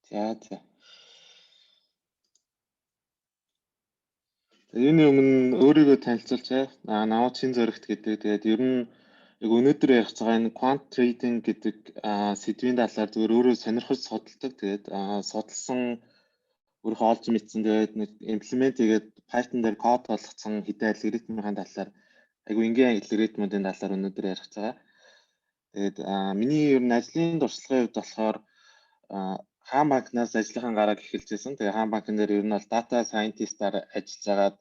За. Үүний өмнө өөрийгөө танилцуулчаа. Намайг Чин Зоригт гэдэг. Тэгээд ер нь яг өнөөдөр ярих байгаа энэ quant trading гэдэг сэдвийн талаар зөвөр өөрөө сонирхож судалдаг. Тэгээд судалсан өөрөө олж мэдсэн. Тэгээд нэг implement хийгээд Python дээр код болгоцсон хэдэн алгоритмын талаар айгу энгийн алгоритмуудын талаар өнөөдөр ярих байгаа. Тэгээд миний ер нь ажлын туршлагын хувьд болохоор хаан банкнаас ажлынхаа гарааг эхэлжсэн. Тэгээ хаан банкн дээр ер нь бол data scientist-аар ажиллаж агаад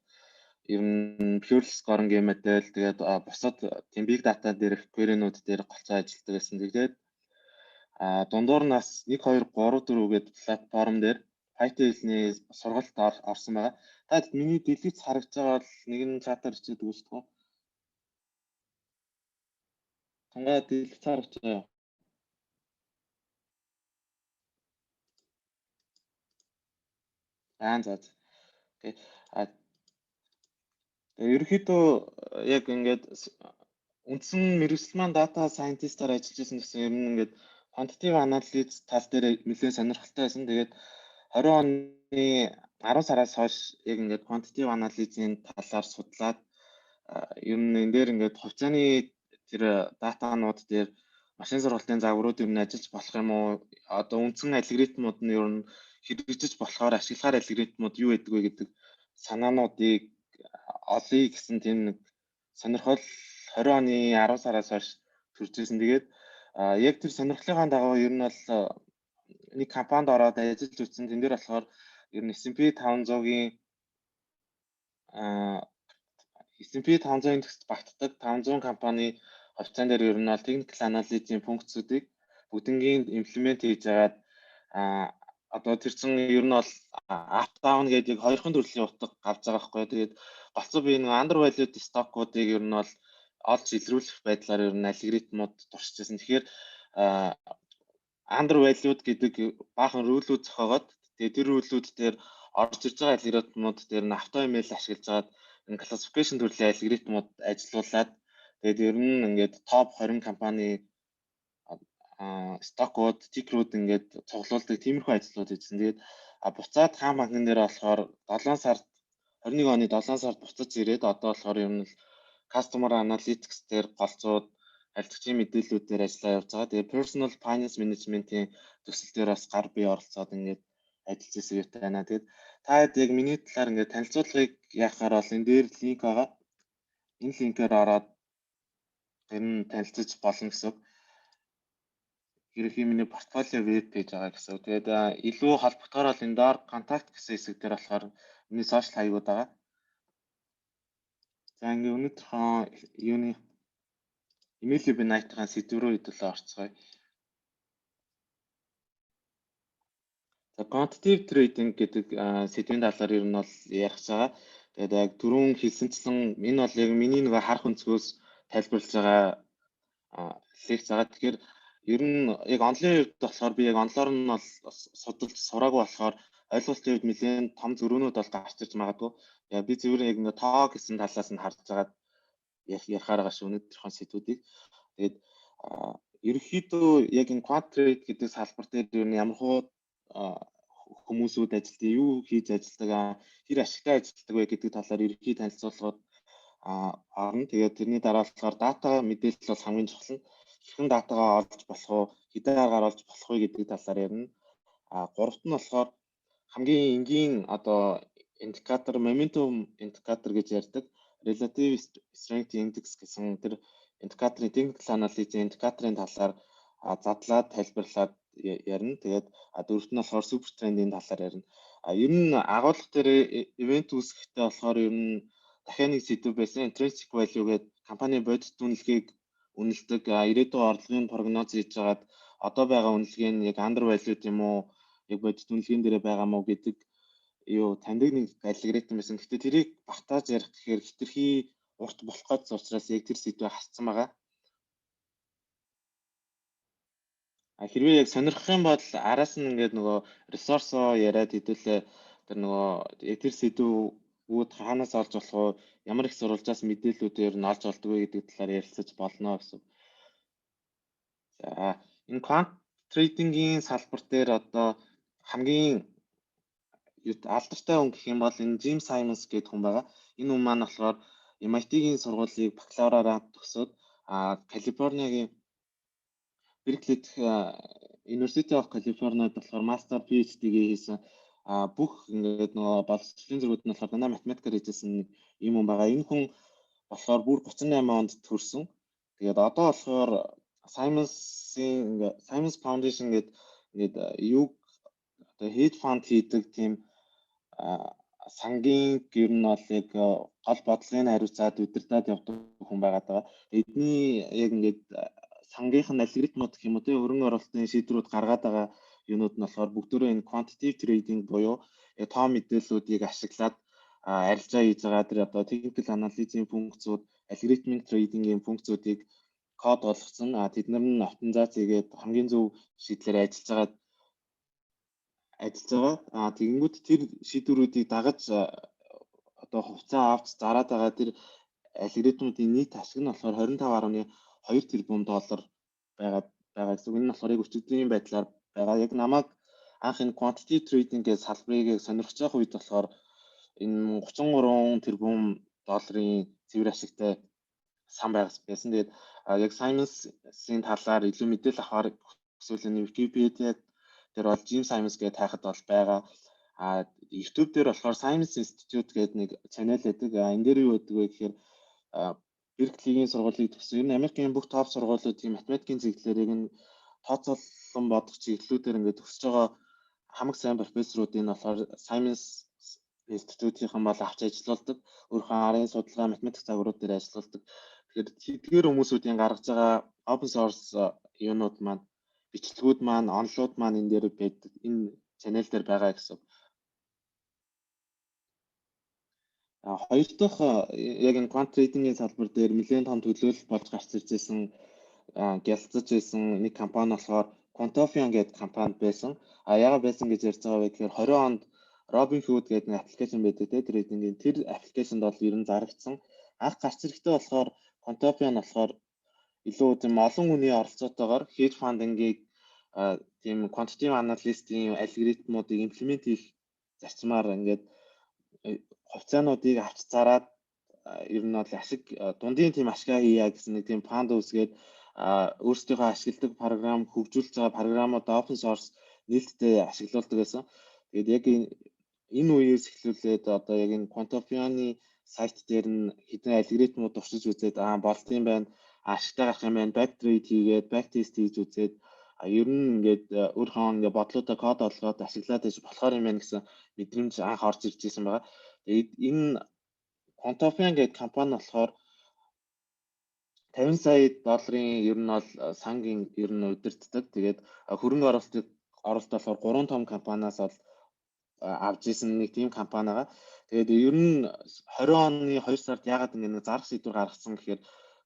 ер нь pure scoring model тэгээд бусад тийм big data дээрх query-нууд дээр голцоо ажилладаг гэсэн. Тэгээд дундуур нас 1 2 3 4 гэдэг платформ дээр Python хэлний сургалт орсон байгаа. Та миний дэлгэц харагдж байгаа бол нэг нь чатаар хичээд үздэг. Тангаа дэлгэц харагдж байгаа. За. Окей. Ерөнхийдөө яг ингээд үндсэн мэргэжил маань data scientist-аар ажиллаж байсан гэсэн юм ингээд quantitative analysis тал дээр нэлээд сонирхолтой байсан. Тэгээд 20 оны 10 сараас хойш яг ингээд quantitative analysis-ийн талаар судлаад ер нь энэ дээр ингээд хувьцааны тэр датанууд дээр машин сургалтын загварууд ер нь ажиллаж болох юм уу? Одоо үндсэн алгоритмууд нь ер нь хэрэгжиж болохоор ашиглахаар алгоритмууд юу гэдэг вэ гэдэг санаануудыг олъё гэсэн тийм нэг сонирхол 20 оны 10 сараас хойш төрж ирсэн. Тэгээд яг тэр сонирхлынхаа дагуу ер нь бол нэг компанид ороод ажиллаж үзсэн. Тэн дээр болохоор ер нь S&P 500-ийн S&P 500 индекст багтдаг 500 компани хувьцаан дээр ер нь бол technical analysis-ийн функцүүдийг бүгднгийн implement хийж агаад одоо тэр чин ер нь бол up down гэдэг хоёрхан төрлийн утга авч байгаа байхгүй. Тэгээд голцоо би нэг undervalued stock-уудыг ер нь бол олж илрүүлэх байдлаар ер нь алгоритмууд туршижсэн. Тэгэхээр undervalued гэдэг баахан рүүлүүд зохиогоод тэгээд тэр рүүлүүд дээр орж ирж байгаа алгоритмууд дээр нь AutoML ашиглаж агаад энэ classification төрлийн алгоритмууд ажилуулад тэгээд ер нь ингээд топ 20 компани стокууд, тикерүүд ингээд цуглуулдаг тиймэрхүү ажлууд хийсэн. Тэгээд буцаад хаан банкн дээр болохоор 7 сард 21 оны 7 сард буцаж ирээд одоо болохоор ер нь customer analytics дээр голцоод харилцагчийн мэдээллүүд дээр ажиллаа явуулж байгаа. Тэгээд personal finance management-ийн төсөл дээр бас гар бие оролцоод ингээд ажиллаж ирсэн юм байна. Тэгээд та яг миний талаар ингээд танилцуулгыг яахаар бол энэ дээр линк байгаа. Энэ линкээр ороод ер нь танилцаж болно гэсэн. Ерөнхий миний портфолио веб пэйж байгаа гэсэн. Тэгээд илүү холбогдохоор бол энэ доор контакт гэсэн хэсэг дээр болохоор миний сошиал хаягууд байгаа. За ингээд өнөөдрийнхөө юуны Emily Benite-ийн сэдв рүү хэдүүлээ орцгоё. За quantitative trading гэдэг сэдвийн талаар ер нь бол ярих байгаа. Тэгээд яг түрүүн хэлсэнчлэн энэ бол яг миний нэг харах өнцгөөс тайлбарлаж байгаа лекц байгаа. Тэгэхээр ер нь яг онлайн үед болохоор би яг онлоор нь бол судалж сураагүй болохоор ойлголтын үед нэлээд том зөрүүнүүд бол гарч ирж магадгүй. Би зөвхөн яг нэг тоо гэсэн талаас нь харж байгаа ярихаар байгаа шүү өнөөдрийнхөө сэдвүүдийг. Тэгээд ерөнхийдөө яг энэ quant trade гэдэг салбар дээр ер нь ямар хүмүүсүүд ажилтдаг, юу хийж ажилтдаг, хэр ашигтай ажилтдаг вэ гэдэг талаар ерөнхий танилцуулгууд орно. Тэгээд тэрний дараа болохоор дата мэдээлэл бол хамгийн чухал нь. Хэрхэн датагаа олж болох уу, хэдэн аргаар олж болох вэ гэдэг талаар ярина. Гуравт нь болохоор хамгийн энгийн одоо индикатор, momentum индикатор гэж ярьдаг. Relative strength index гэсэн тэр индикаторын technical analysis индикаторын талаар задлаад тайлбарлаад ярина. Тэгээд дөрөвт нь болохоор super trend-ийн талаар ярина. Ер нь агуулга дээр event үүсгэхдээ болохоор ер нь дахиад нэг сэдв байсан. Intrinsic value гэдэг компани бодит үнэлгээг үнэлдэг, ирээдүйн орлогын прогноз хийж байгаад одоо байгаа үнэлгээ нь яг undervalued юм уу, яг бодит үнэлгээнд дээр байгаа мó гэдэг юу таньдаг нэг алгоритм байсан. Гэхдээ тэрийг багтааж ярих гэхээр хитрхи урт болох гэсэн учраас яг тэр сэдвээ хассан байгаа. Хэрвээ яг сонирхох юм бол араас нь ингээд нөгөө ресурсоо яриад хэдүүлээ тэр нөгөө тэр сэдвүүд хаанаас олж болох вэ? Ямар их сурвалжаас мэдээллүүдээр нь олж болдог вэ гэдэг талаар ярилцаж болно гэсэн. За энэ quant trading-ийн салбар дээр одоо хамгийн алдартай хүн гэх юм бол энэ Jim Simons гэдэг хүн байгаа. Энэ хүн маань болохоор MIT-ийн сургуулийг бакалавраараа төгсөөд Калифорниагийн Berkeley дэх University of California болохоор Master PhD-гээ хийсэн. Бүх ингээд нөгөө боловсролын зэргүүд нь болохоор дандаа математикаар хийжсэн юм хүн байгаа. Энэ хүн болохоор бүр 38 онд төрсөн. Тэгээд одоо болохоор Simons Foundation гэдэг ингээд юу одоо hedge fund хийдэг тийм сангийн ер нь бол яг гол бодлогыг хариуцаад удирдах явдаг хүн байгаад байгаа. Эдний яг ингээд сангийнх нь алгоритмууд гэх юм уу те хөрөнгө оруулалтын шийдвэрүүд гаргаад байгаа юунууд нь болохоор бүгдөө энэ quantitative trading буюу том мэдээллүүдийг ашиглаад арилжаа хийж байгаа тэр одоо technical analysis-ийн функцүүд, algorithmic trading-ийн функцүүдийг код болгосон. Тэднэр нь оптимизац хийгээд хамгийн зөв шийдлээр ажиллаж байгаа. Тэгэнгүүт тэр шийдвэрүүдийг дагаж одоо хувьцаа авч зараад байгаа тэр алгоритмуудын нийт ашиг нь болохоор 25.2 тэрбум доллар байгаа гэсэн. Энэ нь болохоор яг өчигдрийн байдлаар байгаа. Яг намайг анх энэ quantitative trading гэж салбарыг сонирхож байгаа үед болохоор энэ 33 тэрбум долларын цэвэр ашигтай сан байсан. Тэгээд яг Simons-ийн талаар илүү мэдээлэл авахар эсвэл энэ Wikipedia дээр бол Jim Simons гэж тайхад бол байгаа. YouTube дээр болохоор Simons Institute гэдэг нэг channel байдаг. Энэ дээр юу гэдэг вэ гэхээр Berkeley-ийн сургуулийг төгссөн. Ер нь Америкийн бүх топ сургуулиудын математикийн чиглэлээр нь тооцоолон бодох чиглэлүүдээр ингээд төгсөж байгаа хамаг сайн профессоруудын болохоор Simons Institute-ийнхан бол авч ажиллаулдаг. Өөрийнхөө арын судалгаа математик загварууд дээр ажиллаулдаг. Тэгэхээр тэдгээр хүмүүсүүдийн гаргаж байгаа open source юунууд маань бичлэгүүд маань, онлууд маань энэ дээр байдаг. Энэ channel дээр байгаа гэсэн. Хоёр дахь яг энэ quant trading-ийн салбар дээр нэлээд том төлөөлөл болж гарч иржсэн гялцаж байсан нэг компани болохоор Quantopian гэдэг компани байсан. Яагаад байсан гэж ярьж байгаа вэ гэхээр 20 онд Robinhood гэдэг нэг аппликейшн байдаг те трейдингийн тэр аппликейшнд бол ер нь зарагдсан. Анх гарч ирэхдээ болохоор Quantopian болохоор илүү тийм олон хүний оролцоотойгоор hedge fund-ийг тийм quantitative analyst-ийн алгоритмуудыг имплемент хийх зарчмаар ингээд хувьцаануудыг авч зараад ер нь бол ашиг дундын тийм ашгаа хийя гэсэн нэг тийм фанд үүсгээд өөрсдийнхөө ашигладаг програм хөгжүүлж байгаа програмууд open source нээлттэй ашиглуулдаг байсан. Тэгээд яг энэ үеэс эхлүүлээд одоо яг энэ Quantopian-ы сайт дээр нь хэдэн алгоритмууд туршиж үзээд болт юм байна. Ашигтай гарах юм байна. Back trade хийгээд back test хийж үзээд ер нь ингээд өөрийнхөө ингээд бодлуудаа код олгоод ашиглаад иж болохоор юм байна гэсэн мэдрэмж анх орж ирж байсан байгаа. Тэгээд энэ Quantopian гэдэг компани болохоор 50 сая долларын ер нь бол сангийн ер нь удирддаг. Тэгээд хөрөнгө оруулалт болохоор 3 том компаниас бол авж исэн нэг тийм компани байгаа. Тэгээд ер нь 20 оны 2 сард яагаад ингэ нэг зарах шийдвэр гаргасан гэхээр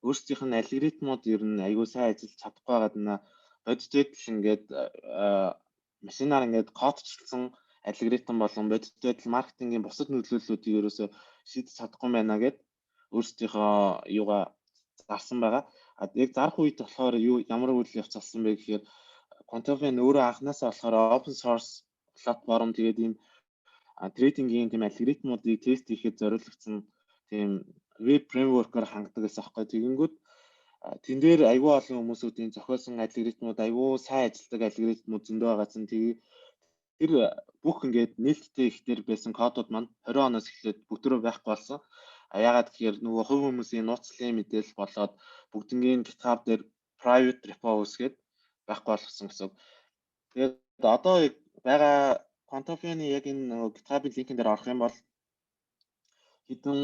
өөрсдийнх нь алгоритмууд ер нь аюул сайн ажиллаж чадахгүй байгаад бодит байдал ингээд машинаар ингээд кодчлсон алгоритм болон бодит байдал маркетингийн бусад нөлөөллүүдийг ерөөсөө шийдэж чадахгүй байна гэд өөрсдийнхөө юугаа зарсан байгаа. Яг зарах үед болохоор ямар үйл явц болсон бэ гэхээр Quantopian өөрөө анхнаасаа болохоор open source платформ тэгээд ийм трейдингийн тийм алгоритмуудыг тест хийхэд зориулагдсан тийм веб фреймворкоор хангадаг гэсэн аахгүй. Тэгэнгүүт тэн дээр аюул олон хүмүүсүүдийн зохиосон алгоритмууд аюул сайн ажилладаг алгоритмууд зөндөө байгаа чинь тэр бүх ингээд нээлттэй ихтер байсан кодууд маань 20 оноос эхлээд бүгдрөө байхгүй болсон. Яагаад гэхээр нөгөө хувь хүмүүсийн нууцлалын мэдээлэл болоод бүгднгийн GitHub дээр private repo үүсгээд байхгүй болгосон гэсэн. Тэгээд одоо байгаа Quantopian-ы яг энэ GitHub-ийн линкэн дээр орох юм бол хэдэн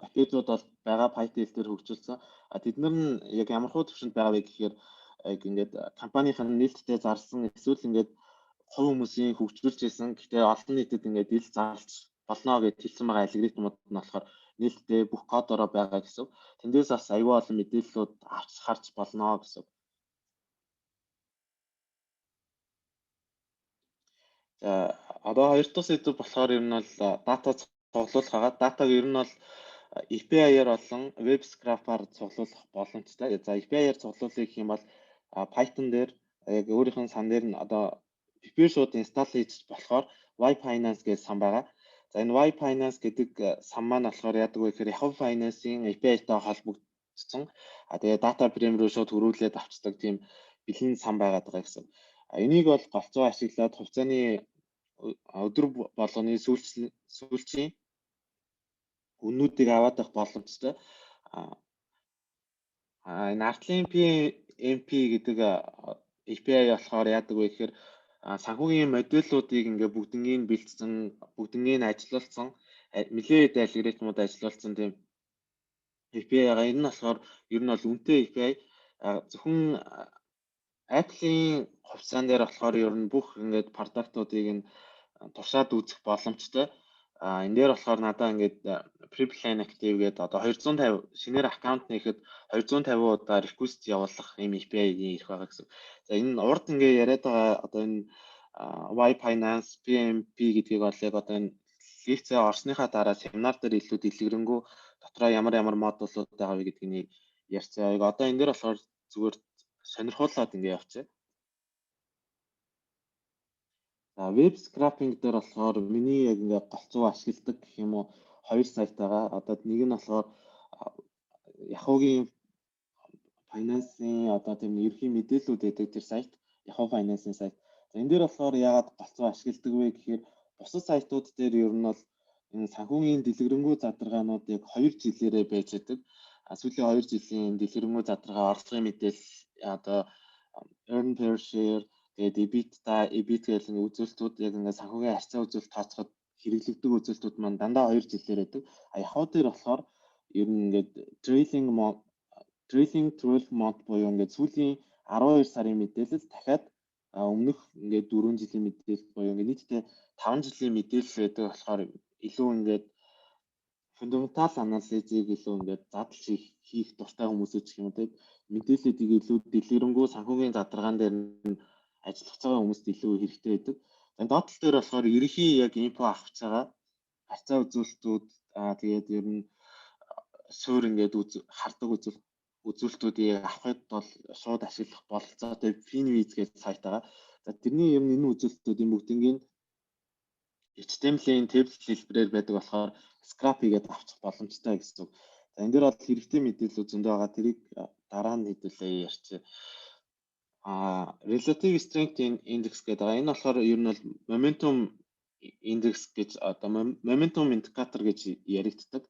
пакежууд бол байгаа PyTest дээр хөгжүүлсэн. Тэднэр нь яг ямар хуу төвшөнд байгаа вэ гэхээр яг ингээд компанийн нээлттэй зарсан эсвэл ингээд хувь хүмүүсийн хөгжүүлж байсан. Гэхдээ олон нийтэд ингээд ил зарлж болно гэж хэлсэн байгаа алгоритмууд нь болохоор нээлттэй бүх кодороо байгаа гэсэн. Тэндээс бас аюул олон мэдээллүүд авч харж болно гэсэн. За одоо хоёр дахь сэдв болохоор ер нь бол дата цуглуулах байгаа. Датаг ер нь бол API-аар болон web scraper-аар цуглуулах боломжтой. За API-аар цуглуулах гэх юм бол Python дээр яг өөрийнх нь сан дээр нь одоо prepare шууд install хийж болохоор Y Finance гэж сан байгаа. За энэ Y Finance гэдэг сан маань болохоор яадаг вэ гэхээр Yahoo Finance-ийн API-тай холбогдсон. Тэгээ data frame руу шууд хөрвүүлээд авчдаг тийм бэлэн сан байгаад байгаа гэсэн. Энийг бол голцоо ашиглаад хувьцааны өдөр болгоны сүүлчийн үнүүдийг аваад авах боломжтой. Энэ артлын PMP гэдэг API болохоор яадаг вэ гэхээр санхүүгийн модулуудыг ингээ бүгднийг бэлдсэн, бүгднийг ажиллуулсан, нэлээд алгоритмууд ажиллуулсан тийм API-га. Энэ нь болохоор ер нь бол үнэтэй API. Зөвхөн Apple-ийн хувьцаан дээр болохоор ер нь бүх ингээд продуктуудыг нь туршаад үзэх боломжтой. Энэ дээр болохоор надаа ингээд pre-plan active гэдэг одоо 250 шинээр аккаунт нээхэд 250 удаа request явуулах юм API-ийн ирэх байгаа гэсэн. За энэ урд ингээд яриад байгаа одоо энэ Y Finance PMP гэдгийг бол яг одоо энэ лекцээ орсныхаа дараа семинар дээр илүү дэлгэрэнгүй дотроо ямар модулууд байгаа вэ гэдгийг ярьцгаа. Яг одоо энэ дээр болохоор зүгээр сонирхуулаад ингээд явчихъя. За веб scraping дээр болохоор миний яг ингээд голцоо ашигладаг гэх юм уу хоёр сайт байгаа. Одоо нэг нь болохоор Yahoo-гийн Finance-ийн одоо тийм ерхий мэдээлэлүүд байдаг тэр сайт, Yahoo Finance-ийн сайт. За энэ дээр болохоор яагаад голцоо ашигладаг вэ гэхээр бусад сайтууд дээр ер нь бол энэ санхүүгийн дэлгэрэнгүй задаргаанууд яг 2 жилээрээ байж байдаг. Сүүлийн 2 жилийн дэлгэрэнгүй задаргаа орлогын мэдээлэл одоо earn per share тэгээд EBIT гэх нэг үзүүлэлтүүд яг ингээд санхүүгийн харьцаа үзүүлэлт тооцоход хэрэглэгдэг үзүүлэлтүүд маань дандаа 2 жилээр байдаг. Yahoo дээр болохоор ер нь ингээд trailing 12 month буюу ингээд сүүлийн 12 сарын мэдээлэл дахиад өмнөх ингээд 4 жилийн мэдээлэл буюу ингээд нийтдээ 5 жилийн мэдээлэл байдаг болохоор илүү ингээд фундаментал анализыг илүү ингээд задлж хийх дуртай хүмүүсээ ч юм уу тийм мэдээллүүдийг илүү дэлгэрэнгүй санхүүгийн задаргаан дээр нь ажиллах цагаан хүмүүст илүү хэрэгтэй байдаг. Энэ доотлол дээр болохоор ерөнхий яг инфо авах цагаа харьцаа үзүүлэлтүүд тэгээд ер нь суур ингээд хардаг үзүүлэлтүүдийг авахд бол шууд ашиглах бололцоотой Finviz гэж сайт байгаа. За тэрний юм энэ үзүүлэлтүүдийн бүгднийг HTML-ийн таблет хэлбэрээр байдаг болохоор scrap хийгээд авчих боломжтой гэсэн үг. За энэ дээр бол хэрэгтэй мэдээлэл зөндөө байгаа. Тэрийг дараа нь хэдүүлээ ярьчих. Relative Strength Index гэдэг байгаа. Энэ болохоор ер нь бол Momentum Index гэж одоо Momentum Indicator гэж яригддаг.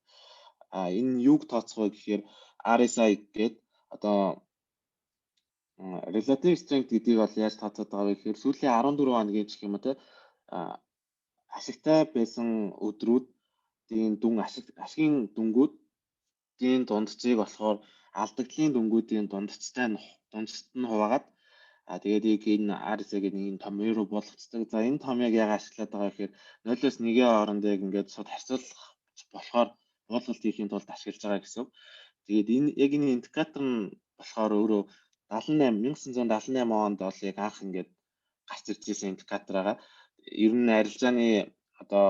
Энэ юуг тооцох вэ гэхээр RSI гэдэг одоо Relative Strength гэдгийг бол яаж тооцоод байгаа вэ гэхээр сүүлийн 14 хоногийн гэх юм уу те ашигтай байсан өдрүүдийн ашигын дүнгуудийн дундчийг болохоор алдагдлын дүнгуудийн дундчтай нь хуваагаад тэгээд энэ RSI гэдэг нэг том руу болгоцдог. За энэ томыг яг ашиглаад байгаа гэхээр 0-оос 1-ийн хооронд яг ингээд шууд харьцуулах болохоор уулгалт хийхийн тулд ашиглаж байгаа гэсэн. Тэгээд энэ яг энэ индикатор нь болохоор өөрөө 1978 онд бол яг анх ингээд гарч ирж байсан индикатор байгаа. Ер нь арилжааны одоо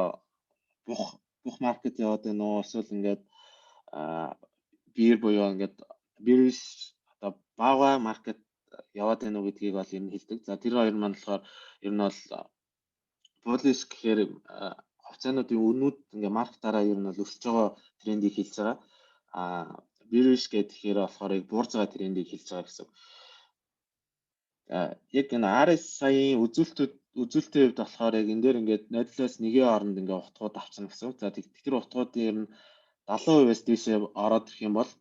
бүх маркет яваад байна уу эсвэл ингээд бир буюу ингээд бирш одоо бага маркет яваад байна уу гэдгийг бол ер нь хэлдэг. За тэр хоёр маань болохоор ер нь бол bullish гэхээр хувьцаануудын үнүүд ингээд маркетаараа ер нь бол өсөж байгаа трендийг хэлж байгаа. Bearish гэхээр болохоор яг буурж байгаа трендийг хэлж байгаа гэсэн. Яг энэ RSI-ийн үзүүлэлтийн хувьд болохоор яг энэ дээр ингээд 0-оос 1-ийн хооронд ингээд утгууд авчна гэсэн. За тэр утгуудын ер нь 70%-аас дээшээ ороод ирэх юм бол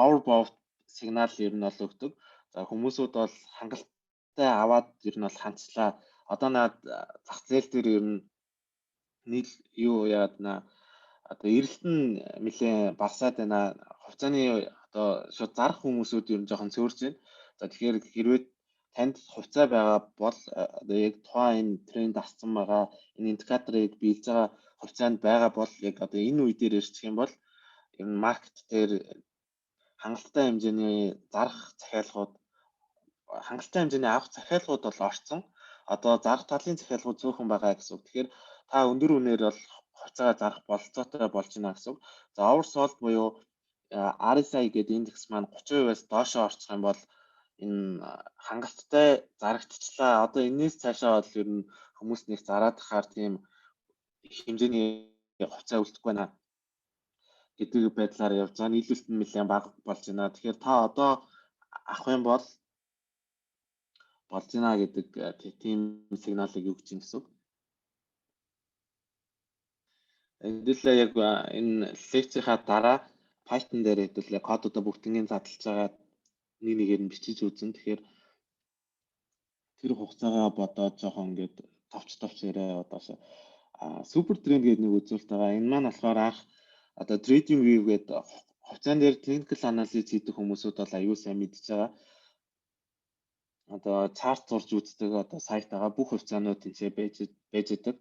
overbought сигнал ер нь бол өгдөг. За хүмүүсүүд бол хангалттай аваад ер нь бол хандлаа. Одоо наад зах зээл дээр ер нь юу яад одоо эрэлт нь нэлээд багасаад байна. Хувьцааны одоо шууд зарах хүмүүсүүд ер нь жоохон цөөрж байна. За тэгэхээр хэрвээ танд хувьцаа байгаа бол одоо яг тухайн энэ тренд асцсан байгаа энэ индикаторыг биелж байгаа хувьцаанд байгаа бол яг одоо энэ үе дээр ирчих юм бол ер нь маркет дээр хангалттай хэмжээний зарах захиалгууд хангалттай хэмжээний авах захиалгууд бол орцсон. Одоо зарах талын захиалгууд цөөхөн байгаа гэсэн үг. Тэгэхээр та өндөр үнээр бол хувьцаагаа зарах бололцоотой болж байна гэсэн үг. За oversold буюу RSI гэдэг индекс маань 30%-аас доошоо орчих юм бол энэ хангалттай зарагдчихлаа. Одоо энэс цаашаа бол ер нь хүмүүс нэг зараад хахаар тийм хэмжээний хувьцаа үлдэхгүй байна гэдэг байдлаар явж байгаа. Нийлүүлэлт нь нэлээд бага болж байна. Тэгэхээр та одоо авах юм бол болж байна гэдэг тийм сигналыг юу гэж юм гэсэн үг. Хэдүүлээ яг энэ лекцийнхаа дараа Python дээр хэдүүлээ кодуудаа бүгднийг задлж байгаа нэг нэгээр нь бичиж үзэн. Тэгэхээр тэр хугацаагаа бодоод жоохон ингээд товч яриа одоос супер тренд гэдэг нэг үзүүлэлт байгаа. Энэ маань болохоор анх одоо trading view гэдэг хувьцаан дээр technical analysis хийдэг хүмүүсүүд бол аюул сайн мэдж байгаа. Одоо чарт зурж үздэг одоо сайт байгаа. Бүх хувьцаанууд тэнцээ байж байдаг.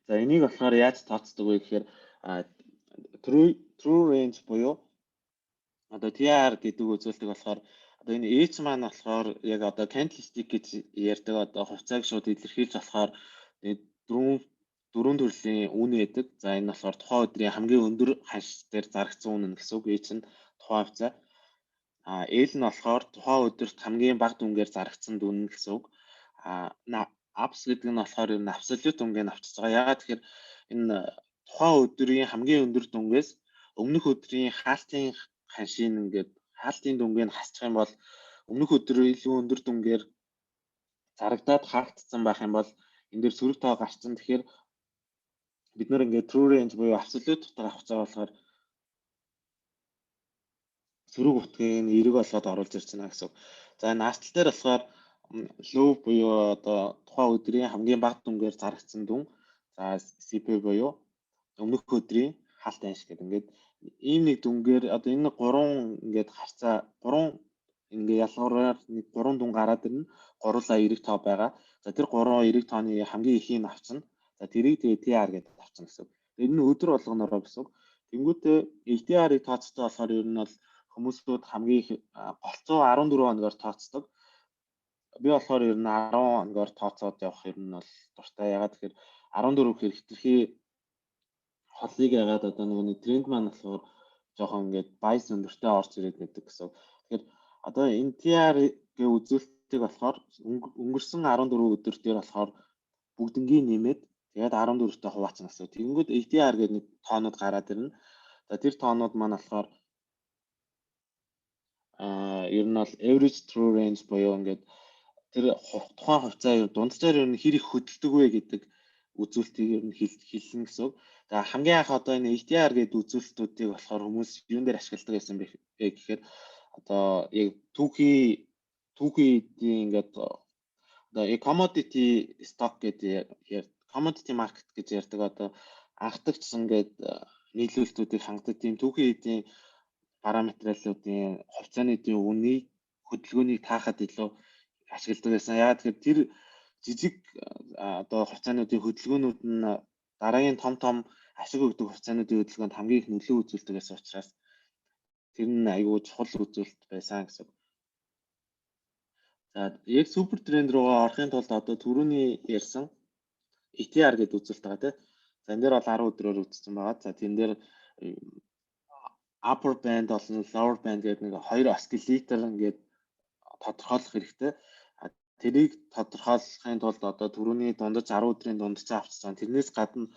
За энийг болохоор яаж тооцдог вэ гэхээр true range буюу одоо TR гэдэг үзүүлэлтийг болохоор одоо энэ H маань болохоор яг одоо candlestick гэж ярьдаг одоо хувьцааг шууд илэрхийлж болохоор дөрвөн төрлийн үн байдаг. За энэ болохоор тухайн өдрийн хамгийн өндөр ханш дээр зарагдсан үн гэсэн үг. H нь тухайн хувьцаа. L нь болохоор тухайн өдөрт хамгийн бага дүнгээр зарагдсан дүн гэсэн үг. Abs гэдэг нь болохоор энэ absolute дүнгээ авчиж байгаа. Яагаад тэгэхээр энэ тухайн өдрийн хамгийн өндөр дүнгээс өмнөх өдрийн хаалтын ханшийн ингээд хаалтын дүнгийг хасчих юм бол өмнөх өдрөө илүү өндөр дүнгээр зарагдаад хаагдсан байх юм бол энэ дээр сөрөг тоо гарцсан. Тэгэхээр бид нэр ингээд true range буюу absolute утгаар авах цаа болохоор сөрөг утгыг нь эрэг болгоод оруулж ирж байна гэсэн. За энэ артл дээр болохоор low буюу одоо тухайн өдрийн хамгийн бага дүнгээр зарагдсан дүн. За CP буюу өмнөх өдрийн хаалт анш гэдэг ингээд ийм нэг дүнгээр одоо энэ гурван ингээд харцаа гурван ингээ ялгуураар нэг гурван дүн гараад ирнэ. Гурлаа эрэг тоо байгаа. За тэр гурван эрэг тооны хамгийн ихийг нь авчна. За тэрийг тэгээ TR гэдэг авчна гэсэн. Тэр нь өдөр болгонороо гэсэн. Тэнгүүтээ LTR-ыг тооцдог болохоор ер нь бол хүмүүсүүд хамгийн их голцоо 14 хоногоор тооцдог. Би болохоор ер нь 10 хоногоор тооцоод явах ер нь бол дуртай. Ягаад тэгэхээр 14 гэхээр хитрхи холыг ягаад одоо нэг тренд маань болохоор жоохон ингээд bias өндөртэй орж ирээд байдаг гэсэн. Тэгэхээр одоо энэ TR-ийн үзүүлэлтийг болохоор өнгөрсөн 14 өдөр дээр болохоор бүгднгийн нэмээд тэгээд 14-тэй хуваацсан гэсэн. Тэгэнгүүт ATR гэдэг нэг тоонууд гараад ирнэ. За тэр тоонууд маань болохоор ер нь бол average true range буюу ингээд тэр тухайн хувьцаа дунджаар ер нь хэр их хөдөлдөг вэ гэдэг үзүүлэлтийг ер нь хэлсэн гэсэн. За хамгийн анх одоо энэ ATR гэдэг үзүүлэлтүүдийг болохоор хүмүүс юун дээр ашигладаг гэсэн бэ гэхээр одоо яг түүхийдийн ингээд одоо commodity stock гэдэг commodity market гэж ярьдаг одоо анхдагчсан ингээд нийлүүлэлтүүдийг хангадаг тийм түүхийдийн параметрлуудын хувьцааны үнийг хөдөлгөөнийг таахад илүү ашигладаг гэсэн. Яагаад тэгэхээр тэр жижиг одоо хувьцаануудын хөдөлгөөнүүд нь дараагийн том ашиг өгдөг хувьцаануудын хөдөлгөөнд хамгийн их нөлөө үзүүлдэг гэсэн учраас тэр нь аюул чухал үзүүлэлт байсан гэсэн. За яг супер тренд руугаа орохын тулд одоо түрүүний ярьсан ETR гэдэг үзүүлэлт байгаа тийм. За энэ дээр бол 10 өдрөөр үзсэн байгаа. За тэн дээр upper band болон lower band гэдэг нэг хоёр oscillator ингээд тодорхойлох хэрэгтэй. Тэрийг тодорхойлохын тулд одоо түрүүний дундаж 10 өдрийн дунджаа авчихсан. Тэрнээс гадна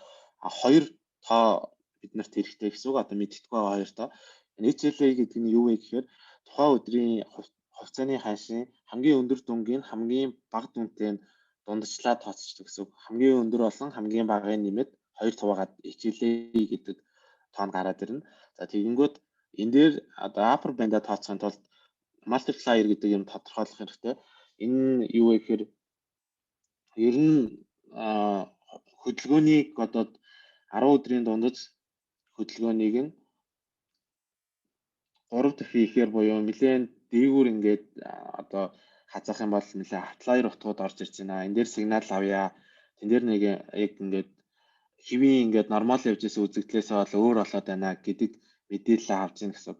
хоёр тоо биднэрт хэрэгтэй гэсэн үг. Одоо мэддэггүй байгаа хоёр тоо. HLA гэдэг нь юу вэ гэхээр тухайн өдрийн хувьцааны ханшийн хамгийн өндөр дүнгийн хамгийн бага дүнтэй дундажлаа тооцдог гэсэн үг. Хамгийн өндөр болон хамгийн багыг нэмээд хоёр хуваагаад HLA гэдэг тоон гараад ирнэ. За тэгэнгүүт энэ дээр одоо upper band-а тооцохын тулд multiplier гэдэг юм тодорхойлох хэрэгтэй. Энэ юу вэ гэхээр ер нь хөдөлгөөнийг одоо 10 өдрийн дундаж хөдөлгөөнийг нь 3 дахин ихээр буюу нэлээд дээгүүр ингээд одоо хазаах юм бол нэлээд outlier утгууд орж ирж байна. Энэ дээр сигнал авъя. Тэн дээр нэг яг ингээд хэвийн ингээд нормал явж исэн үзэгдлээс бол өөр болоод байна гэдэг мэдээлэл авч ийн гэсэн.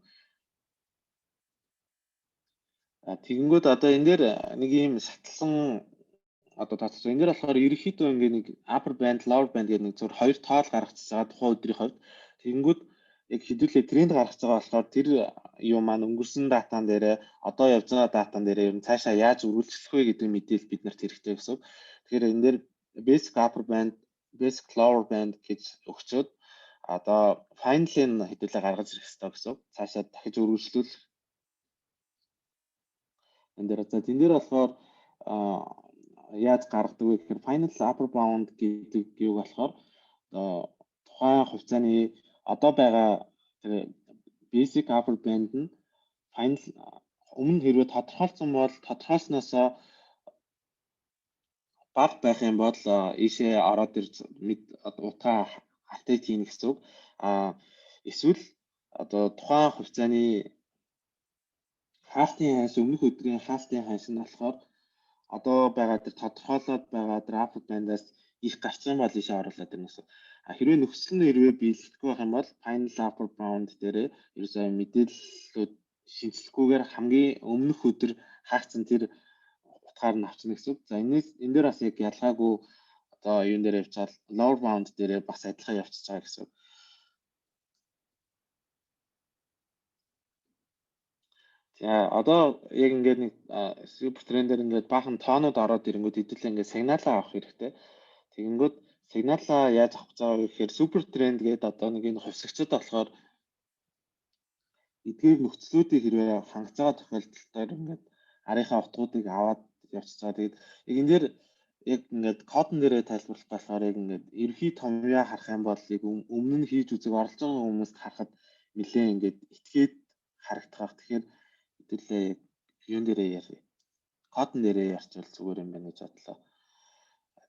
Тэгэнгүүт одоо энэ дээр нэг ийм шатлсан одоо тооцож байгаа. Энэ дээр болохоор ерөнхийдөө ингээд нэг upper band, lower band гэдэг нэг зөв хоёр тоол гаргачихж байгаа тухайн өдрийн хувьд. Тэгэнгүүт яг хэдүүлээ тренд гаргаж байгаа болохоор тэр юм маань өнгөрсөн датан дээрээ одоо явж байгаа датан дээрээ ер нь цаашаа яаж үргэлжлэх вэ гэдэг мэдээлэл биднэрт хэрэгтэй гэсэн. Тэгэхээр энэ дээр basic upper band, basic lower band гэж өгчөөд одоо final-ын хэдүүлээ гаргаж ирэх хэрэгтэй гэсэн. Цаашаа дахиж үргэлжлүүлэх. Энэ дээр за тэн дээр болохоор яаж гаргадаг вэ гэхээр final upper bound гэдэг юу болохоор тухайн хувьцааны одоо байгаа basic upper band нь final өмнө хэрвээ тодорхойлсон бол тодорхойлсноос бага байх юм бол ийшээ ороод ирж утгаа апдейт хийнэ гэсэн үг. Эсвэл одоо тухайн хувьцааны хаалтын ханш өмнөх өдрийн хаалтын ханш нь болохоор одоо байгаа тэр тодорхойлоод байгаа тэр upper band-аас их гарч юм бол ийшээ оруулаад ирнэ гэсэн. Хэрвээ нөхцөл нь биелэхгүй байх юм бол final upper bound дээр ерөөсөө мэдээллүүд шинжлэхгүйгээр хамгийн өмнөх өдөр хаагдсан тэр утгаар нь авчна гэсэн. За энэ дээр бас яг ялгаагүй одоо юун дээр явж байгаа lower bound дээр бас адилхан явчихж байгаа гэсэн. За одоо яг ингээд нэг супер трендээр ингээд баахан тоонууд ороод ирэнгүүт хэдүүлээ ингээд сигналаа авах хэрэгтэй. Тэгэнгүүт сигналаа яаж авах гэж байгаа вэ гэхээр супер тренд гэдэг одоо нэг энэ хувьсагчд болохоор эдгээр нөхцлүүдийг хэрвээ хангаж байгаа тохиолдолд ингээд арийнхаа утгуудыг аваад явчихж байгаа. Тэгээд яг энэ дээр яг ингээд кодн дээрээ тайлбарлах болохоор яг ингээд ерхий томьёо харах юм бол яг өмнө нь хийж үзэг оролцож байгаа хүмүүст харахад нэлээд ингээд итгээд харагдах. Тэгэхээр хэдүүлээ юун дээрээ ярих. Кодн дээрээ ярьчвал зүгээр юм байна гэж бодлоо.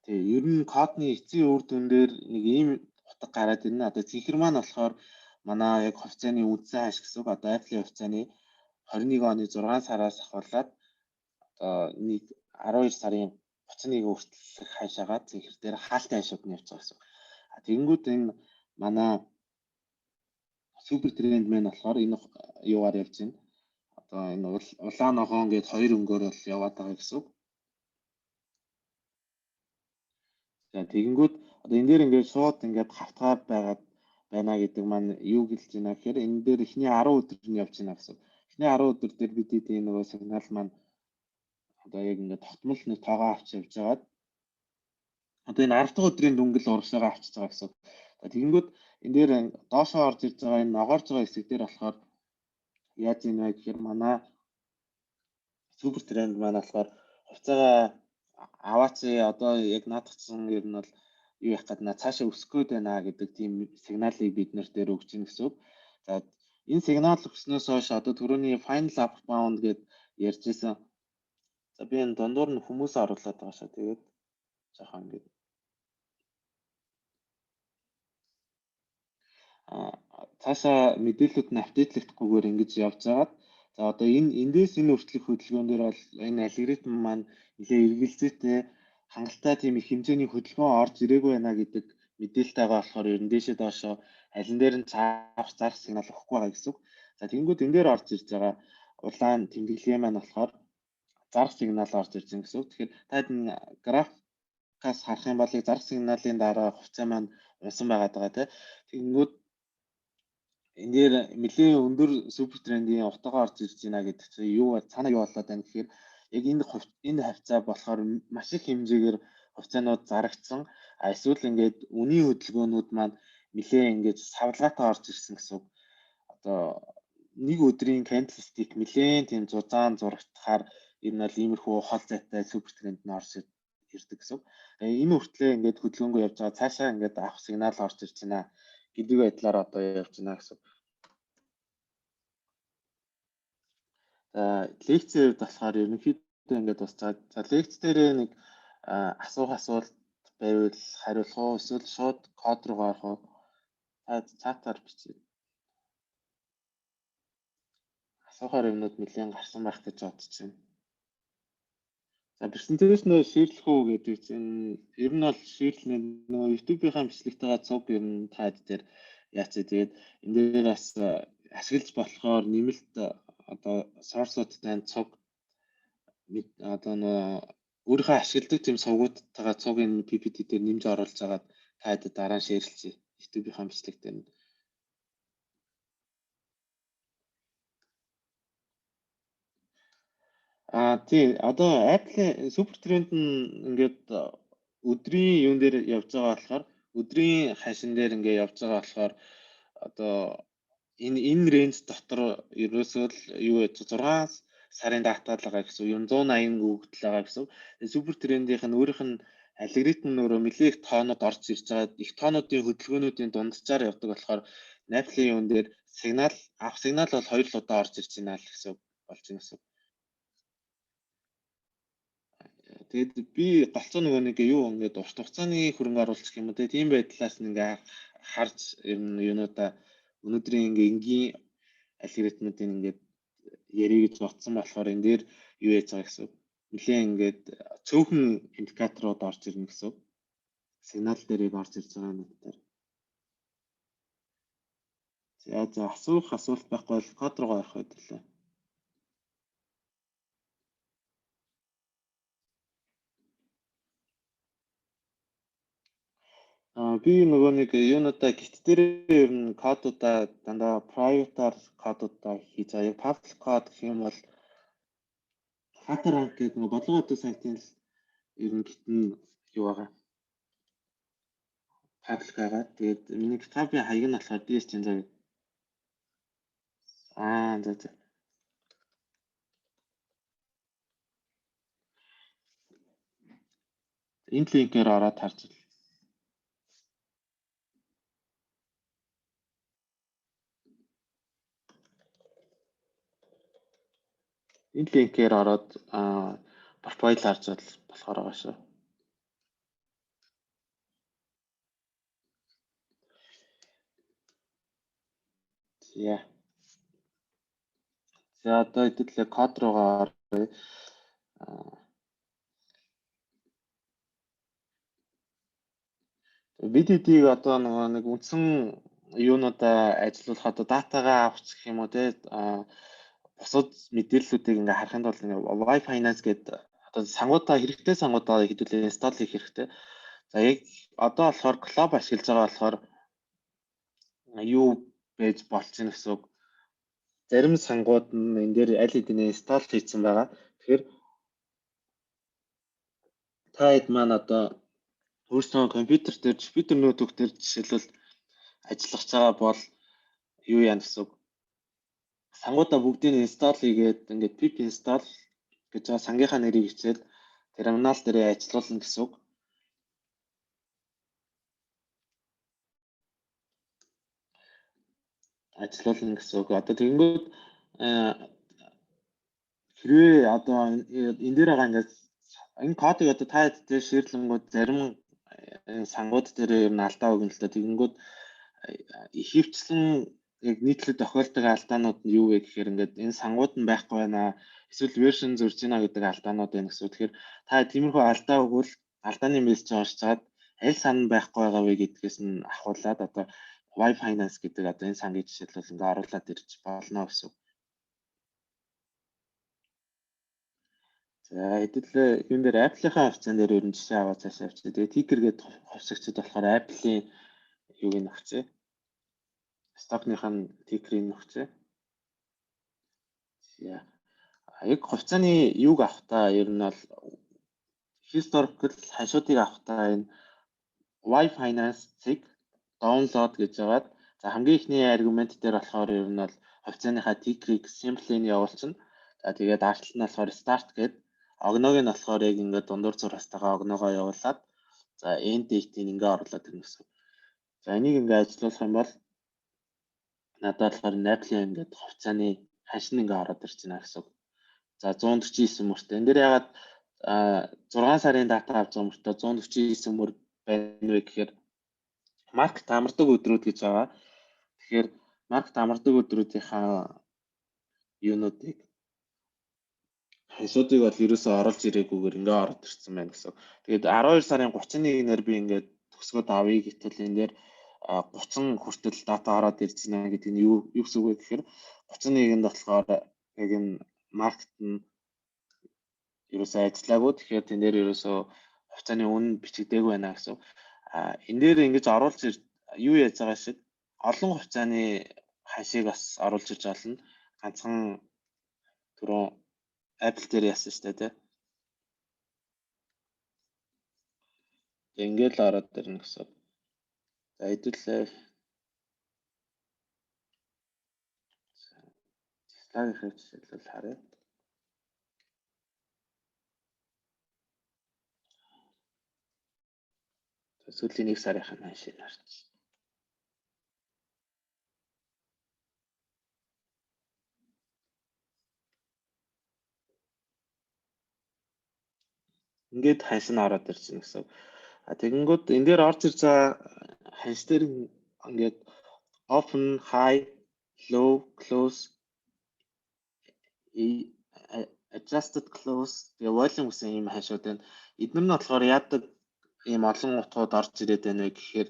Тэгээ ер нь кодны эцсийн үр дүн дээр нэг ийм утга гараад ирнэ. Одоо цэнхэр маань болохоор манай яг хувьцааны үндсэн хаш гэсэн үг. Одоо Apple-ийн хувьцааны 21 оны 6 сараас ахвалаад одоо нэг 12 сарын 31 хүртэл хашаагаад цэнхэр дээр хаалтын хашууд нь явж байгаа гэсэн. Тэгэнгүүт энэ манай супер тренд маань болохоор энэ юугаар явж байна. Одоо энэ улаан ногоон гээд хоёр өнгөөр бол яваад байгаа гэсэн. За тэгэнгүүт одоо энэ дээр ингээд шууд ингээд хавтгаар байгаад байна гэдэг маань юу гэлж байна гэхээр энэ дээр эхний 10 өдөр нь явж байна гэсэн. Эхний 10 өдөр дээр бид энэ нөгөө сигнал маань одоо яг ингээд тогтмол нэг тоогоо авч явж байгаад одоо энэ 10 дахь өдрийн дүнгэл урагшаага авчиж байгаа гэсэн. Тэгэнгүүт энэ дээр доошоо орж ирж байгаа энэ ногоорж байгаа хэсэг дээр болохоор яаж юм бэ гэхээр манай супер тренд маань болохоор хувьцаагаа аваач одоо яг наадчихсан ер нь бол юу яах гээд цаашаа өсөх гээд байна гэдэг тийм сигналыг бид нэр дээр өгч ийн гэсэн. За энэ сигнал өгснөөс хойш одоо түрүүний final upper bound гэд ярьж исэн. За би энэ дундуур нь хүмүүс оруулаад байгаа шээ. Тэгээд жоохон ингэ цаашаа мэдээлэлүүд нь апдейтлэгдэхгүйгээр ингэж явж байгаад за одоо эндээс энэ хүртэлх хөдөлгөөн дээр бол энэ алгоритм маань нэлээ эргэлзээтэй хангалттай тийм их хэмжээний хөдөлгөөн орж ирээгүй байна гэдэг мэдээлэлтэй байгаа болохоор ер нь дээшээ доошоо алин дээр нь цааш зарах сигнал өгөхгүй байгаа гэсэн үг. За тэгэнгүүт энэ дээр орж ирж байгаа улаан тэмдэглэгээ маань болохоор зарах сигнал орж ирж байгаа гэсэн үг. Тэгэхээр та энэ графикаас харах юм бол зарах сигналын дараа хувьцаа маань унсан байгаад байгаа тийм. Тэгэнгүүт энэ дээр нэлээд өндөр супер трендийн утгаа орж ирж байна гэдэг чинь юу цаанаа юу болоод байна гэхээр яг энэ хавцаа болохоор маш их хэмжээгээр хувьцаанууд зарагдсан. Эсвэл ингээд үнийн хөдөлгөөнүүд маань нэлээд ингээд савлгаатай орж ирсэн гэсэн үг. Одоо нэг өдрийн candlestick нэлээд тийм зузаан зурагтахаар энэ бол иймэрхүү хол зайтай супер тренд нь орж ирдэг гэсэн үг. Энэ хүртлээр ингээд хөдөлгөөнгөө явж байгаа цаашаа ингээд авах сигнал орж ирж байна гэдэг байдлаар одоо явж байна гэсэн. За лекцээр болохоор ерөнхийдөө ингээд дуусаад за лекц дээрээ нэг асуулт байвал хариулах уу эсвэл шууд код руу гарах уу? Чатаар бичээ. Асуухаар юмнууд нэлээд гарсан байх гэж бодож байна. За презентацнөө шийрлэх үү гэдэг чинь ер нь бол шийрлэнэ нөгөө YouTube-ийн бичлэгтэйгээ цуг ер нь таад дээр яац тэгээд энэ дээр бас ашиглаж болохоор нэмэлт одоо source-уудтай цуг одоо нөгөө өөрийнхөө ашигладаг тийм сувгуудтайгаа цугийн PPT дээр нэмж оруулж агаад таад дараа нь шийрлцээ YouTube-ийн бичлэг дээр нь. Тийм одоо Apple супер тренд нь ингээд өдрийн юун дээр явж байгаа болохоор өдрийн ханшин дээр ингээд явж байгаа болохоор одоо энэ рейнж дотор ерөөсөө л юу вэ 6 сарын датад л байгаа гэсэн үг. Ер нь 180 өгөгдөл байгаа гэсэн үг. Супер трендийнх нь өөрийнх нь алгоритм нөрөө нэлээх тоонод орж ирж байгаа. Их тоонуудын хөдөлгөөнүүдийн дунджаар явдаг болохоор Apple-ийн юун дээр сигнал бол 2 удаа орж ирж байна л гэсэн үг болж байна гэсэн үг. Тэгээд би голцоо нөгөө нэг юу ингээд урт хугацааны хөрөнгө оруулах юм уу тийм байдлаас ингээ харж ер нь юунуудаа өнөөдрийн энгийн алгоритмуудын ингээд ярих гэж бодсон болохоор энэ дээр юу яаж байгаа гэсэн үг. Нилээн ингээд цөөхөн индикаторууд орж ирнэ гэсэн үг. Сигнал дээрээ орж ирж байгаа нүдээр. За асуулт байхгүй бол код руугаа орох байлаа. Би нөгөө нэг юунуудаа гит дээр ер нь кодуудаа дандаа private-аар кодуудаа хийж байгаа. Яг public код гэх юм бол HackerRank гэдэг нөгөө бодлогын сайтын л ер нь гит нь юу байгаа. Public байгаа. Тэгээд миний GitHub-ийн хаяг нь болохоор DS-ийн зав. За. Энэ линкээр ороод харж ил. Энэ линкээр ороод профайл харж болохоор байгаа шүү. За одоо хэдүүлээ код руугаа оръё. BDD-г одоо нэг үндсэн юунуудаа ажиллуулах одоо датагаа авах гэх юм уу те бусад мэдээллүүдийг ингээ харахын тулд Wi Finance гэдэг одоо хэрэгтэй сангуудаа хэдүүлээ инсталл хийх хэрэгтэй. За яг одоо болохоор Globe ашиглаж байгаа болохоор юу байж болж байна гэсэн үг. Зарим сангууд нь энэ дээр аль хэдийн инсталл хийсэн байгаа. Тэгэхээр та хэд маань одоо өөрсдөө компьютер дээр Jupyter Notebook дээр жишээлбэл ажиллах байгаа бол юу яана гэсэн үг. Сангуудаа бүгдийг инсталл хийгээд ингээд pip install гэж байгаа сангийнхаа нэрийг хичээл терминал дээр ажиллуулна гэсэн үг. Ажиллуулна гэсэн үг. Одоо тэгэнгүүт хэрвээ одоо энэ дээр байгаа ингээд энэ кодыг одоо та хэд ширлэнгүүд зарим сангууд дээр ер нь алдаа өгнө л да. Тэгэнгүүт ихэвчлэн яг нийтлэг тохиолдог алдаанууд нь юу вэ гэхээр ингээд энэ сангууд нь байхгүй байна. Эсвэл вершн зурж байна гэдэг алдаанууд байна гэсэн. Тэгэхээр та тиймэрхүү алдаа өгвөл алдааны мессеж уншчаад аль сан байхгүй байгаа вэ гэдгээс нь ахуулаад одоо Wi Finance гэдэг одоо энэ сангийн жишээлбэл ингээд оруулаад ирж болно гэсэн. За хэдүүлээ энэ дээр Apple-ийн хавцаан дээр ер нь жишээ аваад цаашаа авчээ. Тэгээ Ticker гэдэг хувьсагчд болохоор Apple-ийн юуг нь авчээ. Stock-ныхаа Ticker-ийг авчээ. Яг хувьцааны юуг авахтаа ер нь бол historical ханшуудыг авахтаа энэ Wi Finance-ийг download гэж яваад за хамгийн ихний аргумент дээр болохоор ер нь бол хувьцааныхаа Ticker-ийг symbol-ийг явуулчихна. За тэгээд артлал нь болохоор start гэдэг огноог нь болохоор яг ингээд дундуур зураастайгаа огноогоо явуулаад за end date-ийг ингээд оруулаад ирнэ гэсэн. За энийг ингээд ажиллуулах юм бол надад болохоор Apple ингээд хувьцааны ханшин ингээд ороод ирж байна гэсэн. За 149 мөртөө. Энэ дээр ягаад 6 сарын дата авч байгаа мөртөө 149 мөр байна вэ гэхээр маркет амардаг өдрүүд гэж байгаа. Тэгэхээр маркет амардаг өдрүүдийнхаа юунуудыг ханшуудыг бол ерөөсөө оруулж ирээгүйгээр ингээ ороод ирсэн байна гэсэн. Тэгээд 12 сарын 31-ээр би ингээд төгсгөөд авъя гэтэл энэ дээр 30 хүртэл дата ороод ирж байна гэдэг нь юу гэсэн үг вэ гэхээр 31-нд болохоор яг энэ маркет нь ерөөсөө ажиллаагүй. Тэгэхээр тэн дээр ерөөсөө хувьцааны үн бичигдээгүй байна гэсэн. Энэ дээр ингэж оруулж юу яаж байгаа шиг олон хувьцааны ханшийг бас оруулж ирж олно. Ганцхан түрүү Apple дээр яасан шүү дээ. Ингээд л ороод ирнэ гэсэн. За хэдүүлээ. Tesla-гийн жишээлбэл харъя. Сүүлийн 1 сарын ханаа шинэ харч. Ингээд ханш нь ороод ирж байна гэсэн. Тэгэнгүүт энэ дээр орж ирж байгаа ханш дээр ингээд open, high, low, close, adjusted close тэгээ volume гэсэн ийм ханшууд байна. Эдгээр нь болохоор яадаг ийм олон утгууд орж ирээд байна вэ гэхээр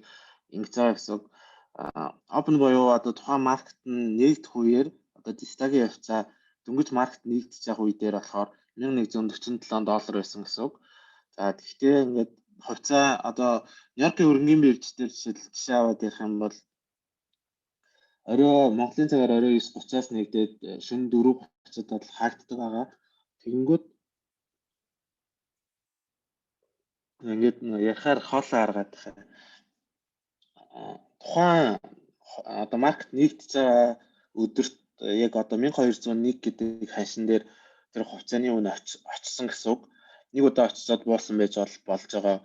ингэж байгаа гэсэн. Open буюу одоо тухайн маркет нь нэгдэх үеэр одоо Tesla-гийн явцаа дөнгөж маркет нэгдэж байгаа үе дээр болохоор $1147 байсан гэсэн үг. За гэхдээ ингээд хувьцаа одоо Нью-Йоркийн хөрөнгийн бирж дээр жишээ аваад ярих юм бол орой Монголын цагаар орой 9:30-аас нэгдээд шөнө 4:30-д бол хаагддаг байгаа. Тэгэнгүүт ингээд ярихаар хоолоо аргаад байгаа. Тухайн одоо маркет нэгдэж байгаа өдөрт яг одоо 1201 гэдэг ханшин дээр тэр хувьцааны үнэ очсон гэсэн үг. Нэг удаа очицоод буусан байж болж байгаа.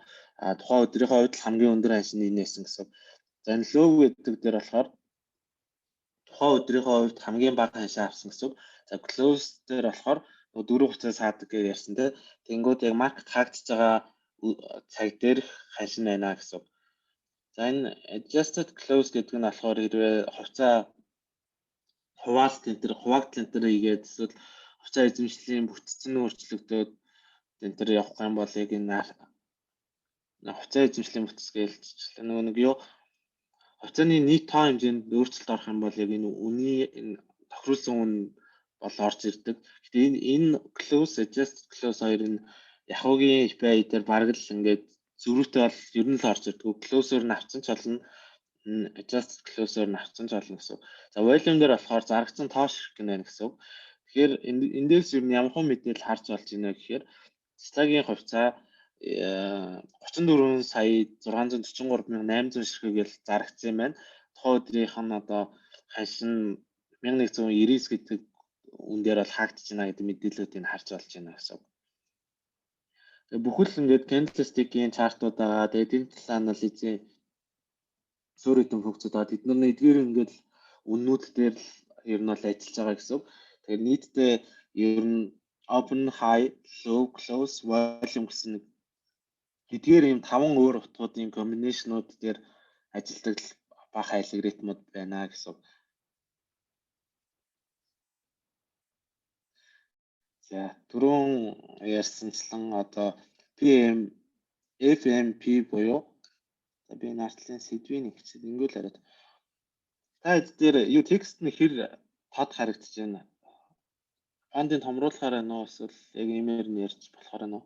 Тухайн өдрийнхөө хувьд хамгийн өндөр ханшин нээсэн гэсэн. За энэ low гэдэг дээр болохоор тухайн өдрийнхөө хувьд хамгийн бага ханшаа авсан гэсэн. За close дээр болохоор 4:30-аас хаадаг гэж ярьсан те. Тэнгүүд яг маркет хаагдчихж байгаа цаг дээр ханшин байна гэсэн. За энэ adjusted close гэдэг нь болохоор хэрвээ хувьцаа хуваагдал энэ төр хийгээд эсвэл хувьцаа эзэмшлийн бүтцэн өөрчлөгдөөд энэ төр явах юм бол яг энэ хувьцаа эзэмшлийн бүтц гэлжлээ нэг юу хувьцааны нийт тоо хэмжээнд өөрчлөлт орох юм бол яг энэ үний тохируулсан үн бол орж ирдэг. Гэхдээ энэ close adjusted close хоёр нь Yahoo-гийн API дээр бараг л ингээд зөрүүтэй бол ер нь л орж ирдэг. Close-оор нь авсан ч болно, adjusted close-оор нь авсан ч болно гэсэн. За volume дээр болохоор зарагдсан тоо ширхэг гэнэ гэсэн. Тэгэхээр эндээс ер нь ямар хэн мэдээлэл харж болж байна гэхээр Tesla-гийн хувьцаа 34 сая 643,800 ширхэгэл зарагдсан юм байна. Тухайн өдрийнх нь одоо ханшин 1199 гэдэг үн дээр бол хаагдчихж байна гэдэг мэдээллүүдийг харж болж байна гэсэн. Тэгээ бүхэл ингээд candlestick-ийн чартууд байгаа. Тэгээ technical analysis-ийн зөөр хэдэн функцүүд байгаа. Тэдний эдгээр ингээд үннүүд дээр л ер нь бол ажиллаж байгаа гэсэн. Тэгэхээр нийтдээ ер нь open, high, low, close, volume гэсэн эдгээр ийм 5 өөр утгуудын комбинашнууд дээр ажилладаг бага алгоритмууд байна гэсэн. За түрүүн ярьсанчлан одоо PM, FMP буюу би нартлын сэдвийн нэг хэсэг ингээл яриад. Та эдгээр юу текст нь хэр тод харагдаж байна? Фондын томруулахаар байна уу эсвэл яг имээр нь ярьж болохоор байна уу?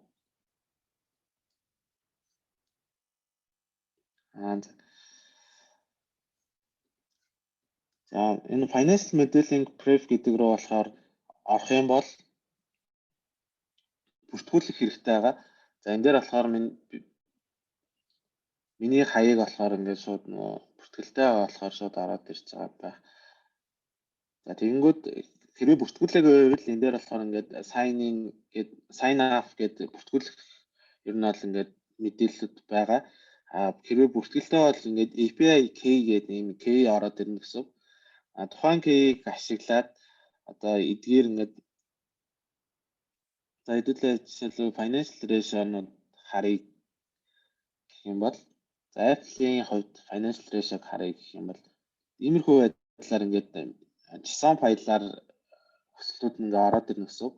За энэ financial modeling prep гэдэг рүү болохоор орох юм бол бүртгүүлэх хэрэгтэй байгаа. За энэ дээр болохоор миний хаяг болохоор ингээд шууд бүртгэлтэй байгаа болохоор шууд ороод ирж байгаа байх. За тэгэнгүүт хэрвээ бүртгүүлээгүй байвал энэ дээр болохоор ингээд sign up гэдэг бүртгүүлэх ер нь бол ингээд мэдээлэлүүд байгаа. Хэрвээ бүртгэлтэй бол ингээд API key гэдэг ийм key ороод ирнэ гэсэн. Тухайн key-г ашиглаад одоо эдгээр ингээд за хэдүүлээ жишээлбэл financial ratio-нууд харъя гэх юм бол за Apple-ийн хувьд financial ratio-г харъя гэх юм бол иймэрхүү байдлаар ингээд JSON файлаар өсөлтүүд ингээ ороод ирнэ гэсэн.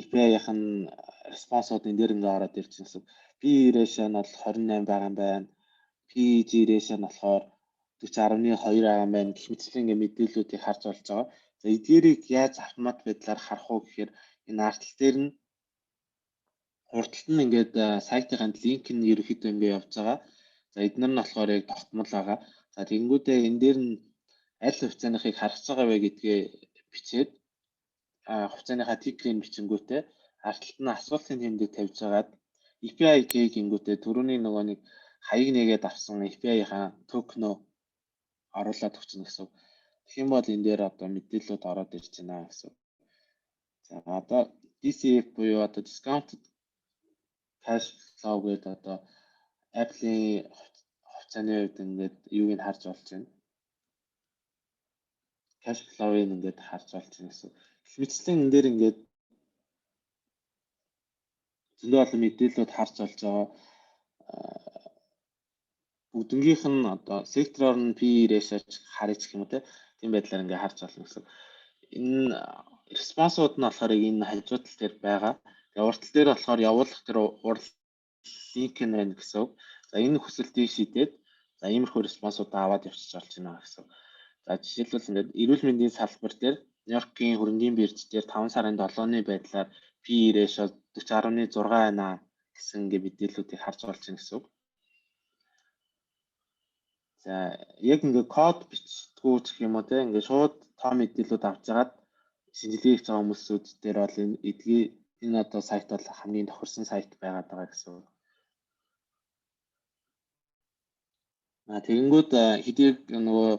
API-ийнх нь response-ууд энэ дээр ингээ ороод ирж байгаа гэсэн. PE ratio нь бол 28 байгаа юм байна. PEG ratio нь болохоор 40.2 байгаа юм байна. Гэх мэтчлэн ингээ мэдээллүүдийг харж болж байгаа. За эдгээрийг яаж автомат байдлаар харах уу гэхээр энэ артл дээр нь хурдталт нь ингээд сайтын линк нь ерөөхдөө ингээ явж байгаа. За эдгээр нь болохоор яг тогтмол байгаа. За тэгэнгүүтээ энэ дээр нь аль хувьцааныхыг харах байгаа вэ гэдгээ бичээд хугацааныхаа тикийн бичингүүтээ ард нь асуултын тэмдэг тавьж байгаад API key гингүүтээ түрүүний нөгөө нэг хаяг нэгээд авсан API-ийнхаа токенөө оруулаад өгчнө гэсэн. Тэгэх юм бол энэ дээр одоо мэдээлэлүүд ороод ирж байна гэсэн. За одоо DCF буюу одоо discounted cash flow гэдэг одоо Apple-ийн хугацааны хувьд ингээд юуг нь харж болж байна. Cash flow-ыг ингээд харж болж байна гэсэн. Их мэтлэн энэ дээр ингээд зөндөө олон мэдээлэлүүд харж болж байгаа. Бүгднгийнх нь одоо сектороор нь PE ratio харъя гэх юм уу тийм байдлаар ингээд харж болно гэсэн. Энэ респонсууд нь болохоор энэ хажуу тал дээр байгаа. Тэгээ урт тал дээр болохоор явуулах тэр урд линк нь байна гэсэн. За энэ хүсэлтийг шийдээд за иймэрхүү респонсуудаа аваад явчих болж байна гэсэн. За жишээлбэл ингээд эрүүл мэндийн салбар дээр Нью-Йоркийн хөрөнгийн бирж дээр 5 сарын 7-ны байдлаар PE ratio 40.6 байна гэсэн ингээд мэдээллүүдийг харж болж байна гэсэн. За яг ингээд код бичдэггүй гэх юм уу те ингээд шууд тоо мэдээлэлүүд авч жагаад шинжилгээ хийж байгаа хүмүүсүүд дээр бол энэ одоо сайт бол хамгийн тохирсон сайт байгаад байгаа гэсэн. Тэгэнгүүт хэдий нөгөө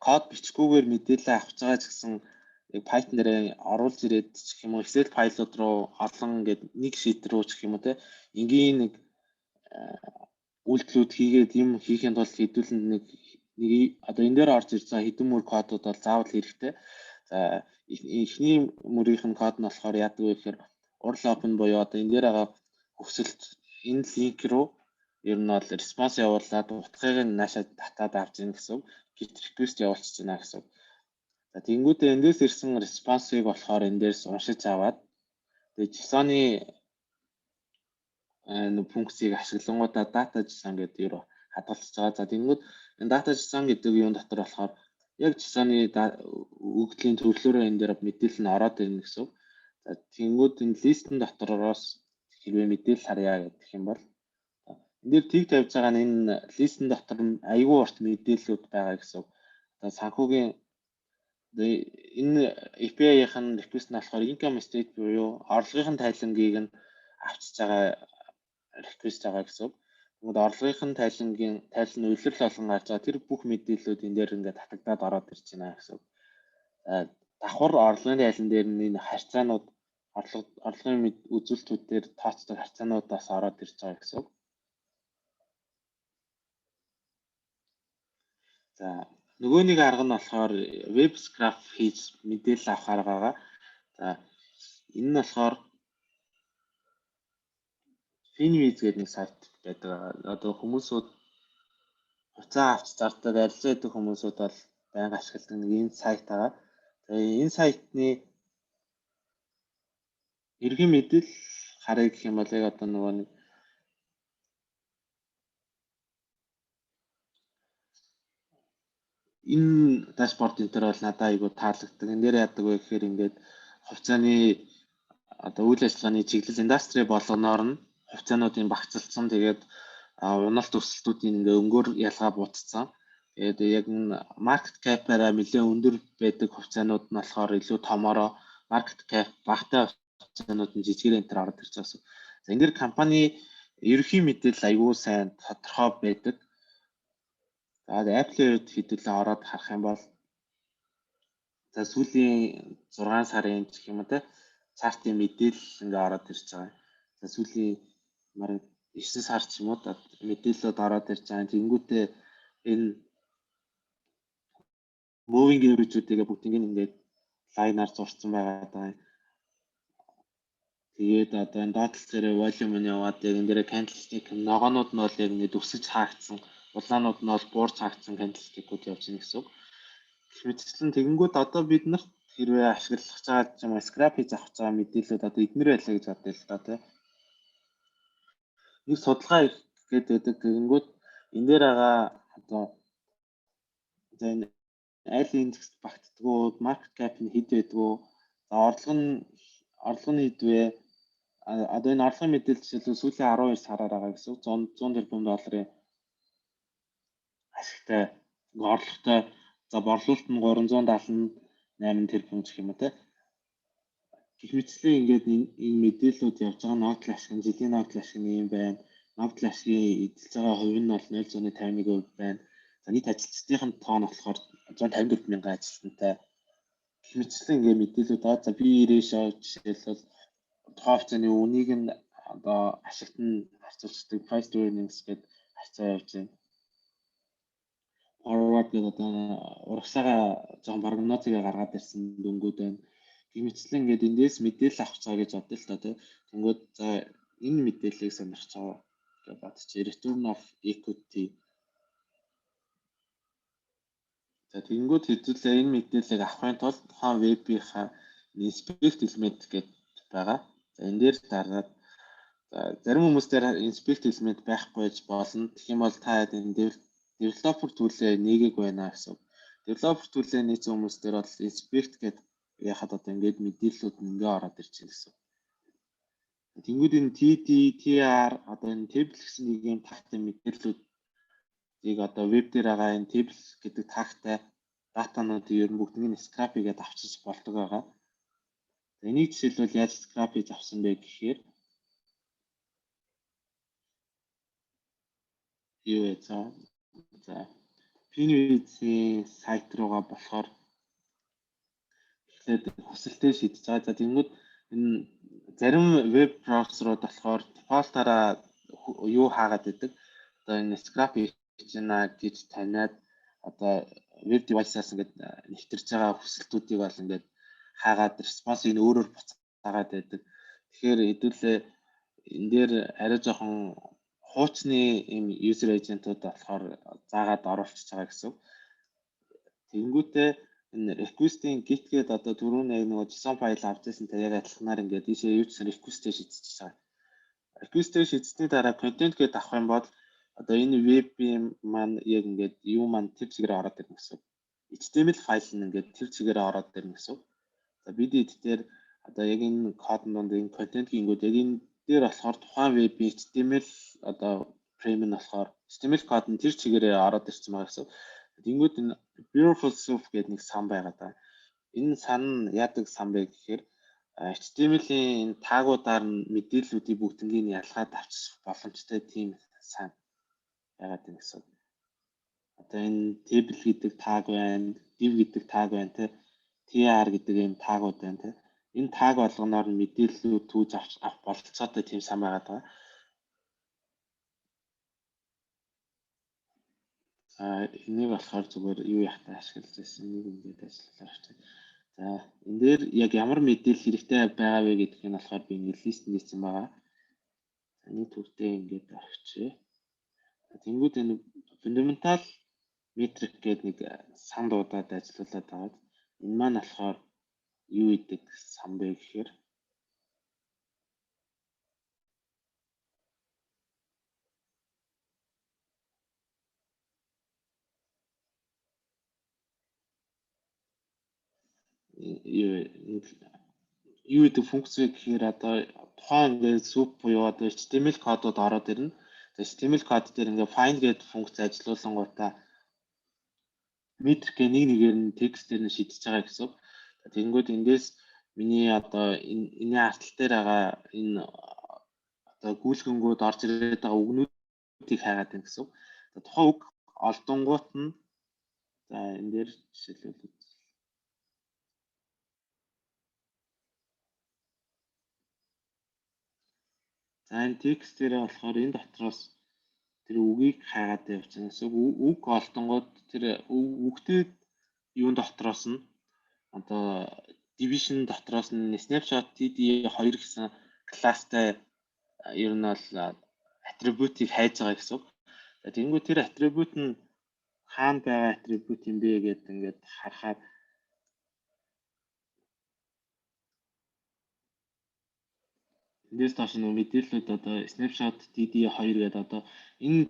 код бичгүйгээр мэдээлэл авч байгаа ч гэсэн Python дээр оруулж ирээд гэх юм уу Excel файлууд руу олон ингээд нэг шийт рүү гэх юм уу те энгийн нэг үйлдэлүүд хийгээд юм хийхин тулд хэдүүлэн нэг одоо энэ дээр орж ирж байгаа хэдэн мөр кодууд бол заавал хэрэгтэй. За эхний мөрийнх нь код нь болохоор яадаг вэ гэхээр URL open буюу одоо энэ дээр байгаа хүсэлт энэ линк руу ер нь бол респонс явуулаад утгыг нь наашаа татаад авч ийн гэсэн git request явуулчих байна гэсэн. За тэнгуүтээ эндээс ирсэн респонсыг болохоор энэ дээрс уншиж аваад тэгээд JSON-ы функцийг ашиглангуудаа data JSON гэдэг юу хадгалж байгаа. За тэнгуүт энэ data JSON гэдэг юм дотор болохоор яг JSON-ы өгөгдлийн төрлөөрөө энэ дээр мэдээлэл нь ороод ирнэ гэсэн. За тэнгуүт энэ листэн дотороос хэрвээ мэдээлэл харъя гэх юм бол энэ дээр тийг тавьж байгаа нь энэ листэн дотор нь аюул урт мэдээллүүд байгаа гэсэн. Одоо санхүүгийн энэ API-ийн request нь болохоор income state буюу орлогын тайлангийг нь авчиж байгаа request байгаа гэсэн. Тэгмэд орлогын тайлан үйлрэл болгон гарч байгаа тэр бүх мэдээллүүд энэ дээр ингээд татагдаад ороод ирж байна гэсэн. Давхар орлогын тайлан дээр нь энэ харьцаанууд орлогын үзүүлэлтүүдээр тооцдог харьцаануудаас ороод ирж байгаа гэсэн. За нөгөө нэг арга нь болохоор web scrap хийж мэдээлэл авах арга байгаа. За энэ нь болохоор Finviz гэдэг нэг сайт байдаг. Одоо хүмүүсүүд хуцаа авч зардаг арилжаа гэдэг хүмүүсүүд бол байнга ашигладаг нэг энэ сайт байгаа. Тэгээ энэ сайтны эргэн мэдээлэл харъя гэх юм бол яг одоо нөгөө нэг энэ дашборд энэ төр бол надад айгүй таалагддаг. Энэ дээр яадаг вэ гэхээр ингээд хугацааны одоо үйл ажиллагааны чиглэл индастри болгоноор нь хугацаануудын багцлцсан. Тэгээд уналт өсөлтүүдийн ингээ өнгөөр ялгаа буутцсан. Тэгээд яг энэ market cap-аараа нэлээд өндөр байдаг хугацаанууд нь болохоор илүү томороо market cap багатай хугацаанууд нь жижигэр энэ төр ороод ирж байгаа. За энэ дэр компани ерөнхий мэдээлэл аюул сайн тодорхой байдаг. За Apple-ийн хувьд хэдүүлээ ороод харах юм бол за сүүлийн 6 сарын гэх юм уу те чартын мэдээлэл ингээ ороод ирж байгаа. За сүүлийн маран 9 сар ч юм уу мэдээлэлүүд ороод ирж байгаа. Тэнгүүтээ энэ moving average-үүдийг бүгдийг ингээд лайнаар зурсан байгаа. Тэгээд одоо энэ доотлол зэрэг volume нь яваад яг энэ дээр candlestick ногоонууд нь бол яг ингээд өсөж хаагдсан, улаанууд нь бол буурч хаагдсан candlestick-ууд явж байна гэсэн. Мэдчлэн тэгэнгүүт одоо бид нарт хэрвээ ашиглах цаад юм scrap хийж авах цаа мэдээлэлүүд одоо эднэр байлаа гэж бодъё л та тий. Нэг судалгаа хийгээд байдаг. Тэгэнгүүт энэ дээр байгаа одоо за энэ аль индекс багтдгүү, market cap нь хэд байдгүй, орлого нь хэд вэ? Одоо энэ орлогын мэдээлэл жишээлбэл сүүлийн 12 сараар байгаа гэсэн 100 тэрбум долларын ашигтай орлоготой. За борлуулалт нь 378 тэрбум гэх юм уу те. Гэх мэтчлэн ингээд энэ мэдээллүүд явж байгаа ногд ашиг, жилийн ногд ашиг юм байна. Ногд ашигын эзэлж байгаа хувь нь бол 0.51% байна. За нийт ажилчдын тоо нь болохоор 154 мянган ажилтнтай. Гэх мэтчлэн ингээд мэдээлүүд байгаа. За PE ratio жишээлбэл тухайн хувьцааны үнийг нь одоо ашигт нь харьцуулдаг price to earnings гэдэг харьцаа явж байна. Forward гэдэг одоо урагшаага жоохон прогнозыг гаргаад ирсэн дүнгууд байна. Гэх мэтчлэн ингээд эндээс мэдээлэл авах цаа гэж бодлоо л та тийм. Тэнгүүд за энэ мэдээллийг сонирхож байгаа гэж бодчих. Return of equity. За тэнгүүд хэзээ энэ мэдээллийг авахын тулд тухайн вебийнхаа inspect element гэдэг байгаа. За энэ дээр дараад зарим хүмүүс дээр inspect element байхгүй байж болно. Тэгэх юм бол та энэ developer tool-ээ нэгийг байна гэсэн. Developer tool-ээ нийцсэн хүмүүс дээр бол inspect гэдэг яхад одоо ингээд мэдээллүүд ингээ ороод ирж байна гэсэн. Тэнгүүд энэ TD, TR одоо энэ table гэсэн нэг юм тагтай мэдээллүүдийг одоо веб дээр байгаа энэ table гэдэг тагтай датануудыг ер нь бүгднийг scrap хийгээд авчиж болдог байгаа. Энийг жишээлбэл яаж scrap хийж авсан бэ гэхээр юу вэ? За Pinwheels-ийн сайт руугаа болохоор эхлээд хүсэлтээ шийдэж байгаа. За тэнгүүд энэ зарим веб браузерууд болохоор дефолтаараа юу хаагаад байдаг. Одоо энэ scrap хийж байна гэж таниад одоо веб девайсаас ингээд нэвтэрж байгаа хүсэлтүүдийг бол ингээд хаагаад респонсыг нь өөрөөр буцаагаад байдаг. Тэгэхээр хэдүүлээ энэ дээр арай жоохон хуучны юм user agent-ууд болохоор заагаад оруулчихж байгаа гэсэн. Тэнгүүтээ энэ request-ийн git гэдэг одоо түрүүн яг нэг JSON файл авчихсан таяг адилханаар ингээд ийшээ юу ч request-ийг шийдчихэж байгаа. Request-ийг шийдсэний дараа content гэдэг авах юм бол одоо энэ web-ийн маань яг ингээд юу маань тэр чигээр ороод ирнэ гэсэн. HTML файл нь ингээд тэр чигээр ороод ирнэ гэсэн. За бид эдгээр одоо яг энэ кодын донд энэ content гингүүд яг энэ дээр болохоор тухайн веб-ийн HTML одоо frame нь болохоор HTML код нь тэр чигээрээ ороод ирсэн байгаа гэсэн. Тэнгүүд энэ beautiful soup гэдэг нэг сан байгаа даа. Энэ сан нь яадаг сан бэ гэхээр HTML-ийн таагуудаар нь мэдээллүүдийн бүгднийг ялгаад авчих боломжтой тийм сан яагаад юм гэсэн. Одоо энэ table гэдэг tag байна, div гэдэг tag байна, tr гэдэг ийм таагууд байна тийм. Энэ tag болгоноор нь мэдээллүүд түүж авах бололцоотой тийм сан байгаа даа. Энийг болохоор зүгээр юу яхтай ашиглаж байсан нэг ингээд ажиллалаа авчих. За энэ дээр яг ямар мэдээлэл хэрэгтэй байгаа вэ гэдгийг нь болохоор би ингээд лист хийсэн байгаа. Энийг түртээ ингээд авчээ. Тэнгүүд энэ fundamental metric гэдэг нэг сан дуудаад ажиллаулаад байгаа. Энэ маань болохоор юу гэдэг сан бэ гэхээр юу гэдэг функц вэ гэхээр одоо тухайн ингээд soup буюу одоо HTML кодууд ороод ирнэ. HTML код дээр ингээд find гэдэг функц ажиллуулсангуудаа метрик нэг нэгээр нь текстээр нь шийдэж байгаа гэсэн. Тэгэнгүүт эндээс миний одоо энэ артал дээр байгаа энэ одоо гүйлгэнгүүд орж ирээд байгаа үгнүүдийг хайгаад байна гэсэн. Тухайн үг олдонгууд нь за энэ дээр жишээлбэл за энэ текст дээрээ болохоор энэ дотроос тэр үгийг хайгаад явж байгаа гэсэн. Үг олдонгууд тэр үгтэй юун дотроос нь одоо division дотроос нь snapshot TD2 гэсэн класстай ер нь бол атрибутыг хайж байгаа гэсэн. Тэгэнгүүт тэр атрибут нь хаана байгаа атрибут юм бэ гэдэг ингээд харахаар эндээс доош нэг мэдээлэлүүд одоо snapshot TD2 гэдэг одоо энэ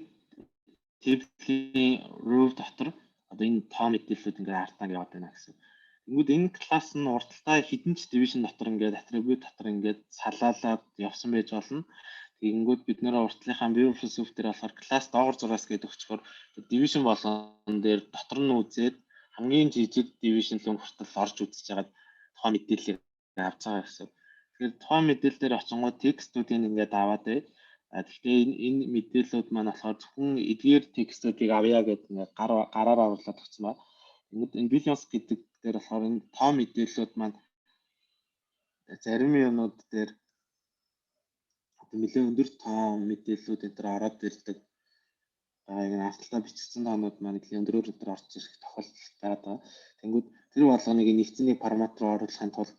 table-ийн row дотор одоо энэ тоо мэдээллүүд ингээд артаа яваад байна гэсэн. Тэгвэл энэ класс нь урталтаа хідэн ч division дотор ингээд attribute дотор ингээд салаалаад явсан байж болно. Тэгэнгүүт бид нэр уртлынхаа beautiful soup дээр болохоор класс доогор зураас гэдэг өчгөр division болгон дээр дотор нь үзээд хамгийн жижиг division л хүртэл орж үзэж байгаа тухайн мэдээллийг авч байгаа гэсэн. Тэгэхээр тухайн мэдээлэл дээр очингууд текстүүдийг ингээд аваад бай. Гэхдээ энэ мэдээллүүд маань болохоор зөвхөн эдгээр текстүүдийг авъя гэдэг ингээд гараар оруулаад өгсөн ба. Энэ Billions гэдэг дээр болохоор энэ том мэдээллүүд маань зарим юмнууд дээр нэлээд өндөр том мэдээллүүд энэ төр ороод ирдэг. Энэ авталтаа бичсэн тоонууд маань нэлээд өндөрөөр орж ирэх тохиолдол байгаа. Тэнгүүд тэр болгоныг нэгдсэн нэг формат руу оруулахын тулд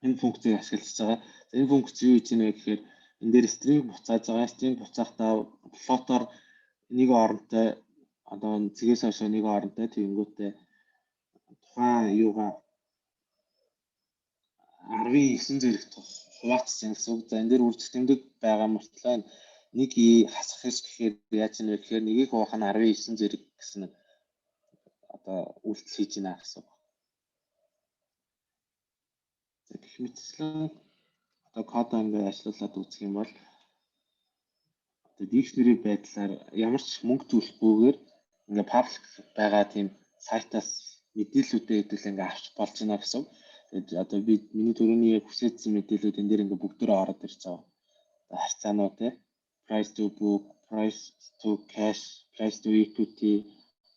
энэ функцийг ашиглаж байгаа. Энэ функц юу гэж нэ гэхээр энэ дээр стринг буцааж байгаа. Стринг буцаахтаа флотоор нэг оронтой одоо цэгээс хойш нэг оронтой тэгэнгүүтээ тухайн юугаа 19 зэрэг хуваацсан гэсэн үг. За энэ дээр үржих тэмдэг байгаа мөртлөө нэг хасах хэс гэхээр яаж нэ гэхээр нэгийг хуваах нь 19 зэрэг гэсэн одоо үйлдэл хийж байна гэсэн үг. За гэх мэтчлэн одоо код ингээд ажиллуулад үзэх юм бол одоо дикшнери байдлаар ямар ч мөнгө төлөхгүйгээр ингээд паблик байгаа тийм сайтаас мэдээллүүдээ хэдүүл ингээд авч болж байна гэсэн. Тэгээд одоо би миний түрүүний хүсээдсэн мэдээллүүд энэ дээр ингээд бүгдөө ороод ирж байгаа. Харьцаанууд те price to book, price to cash, price to equity,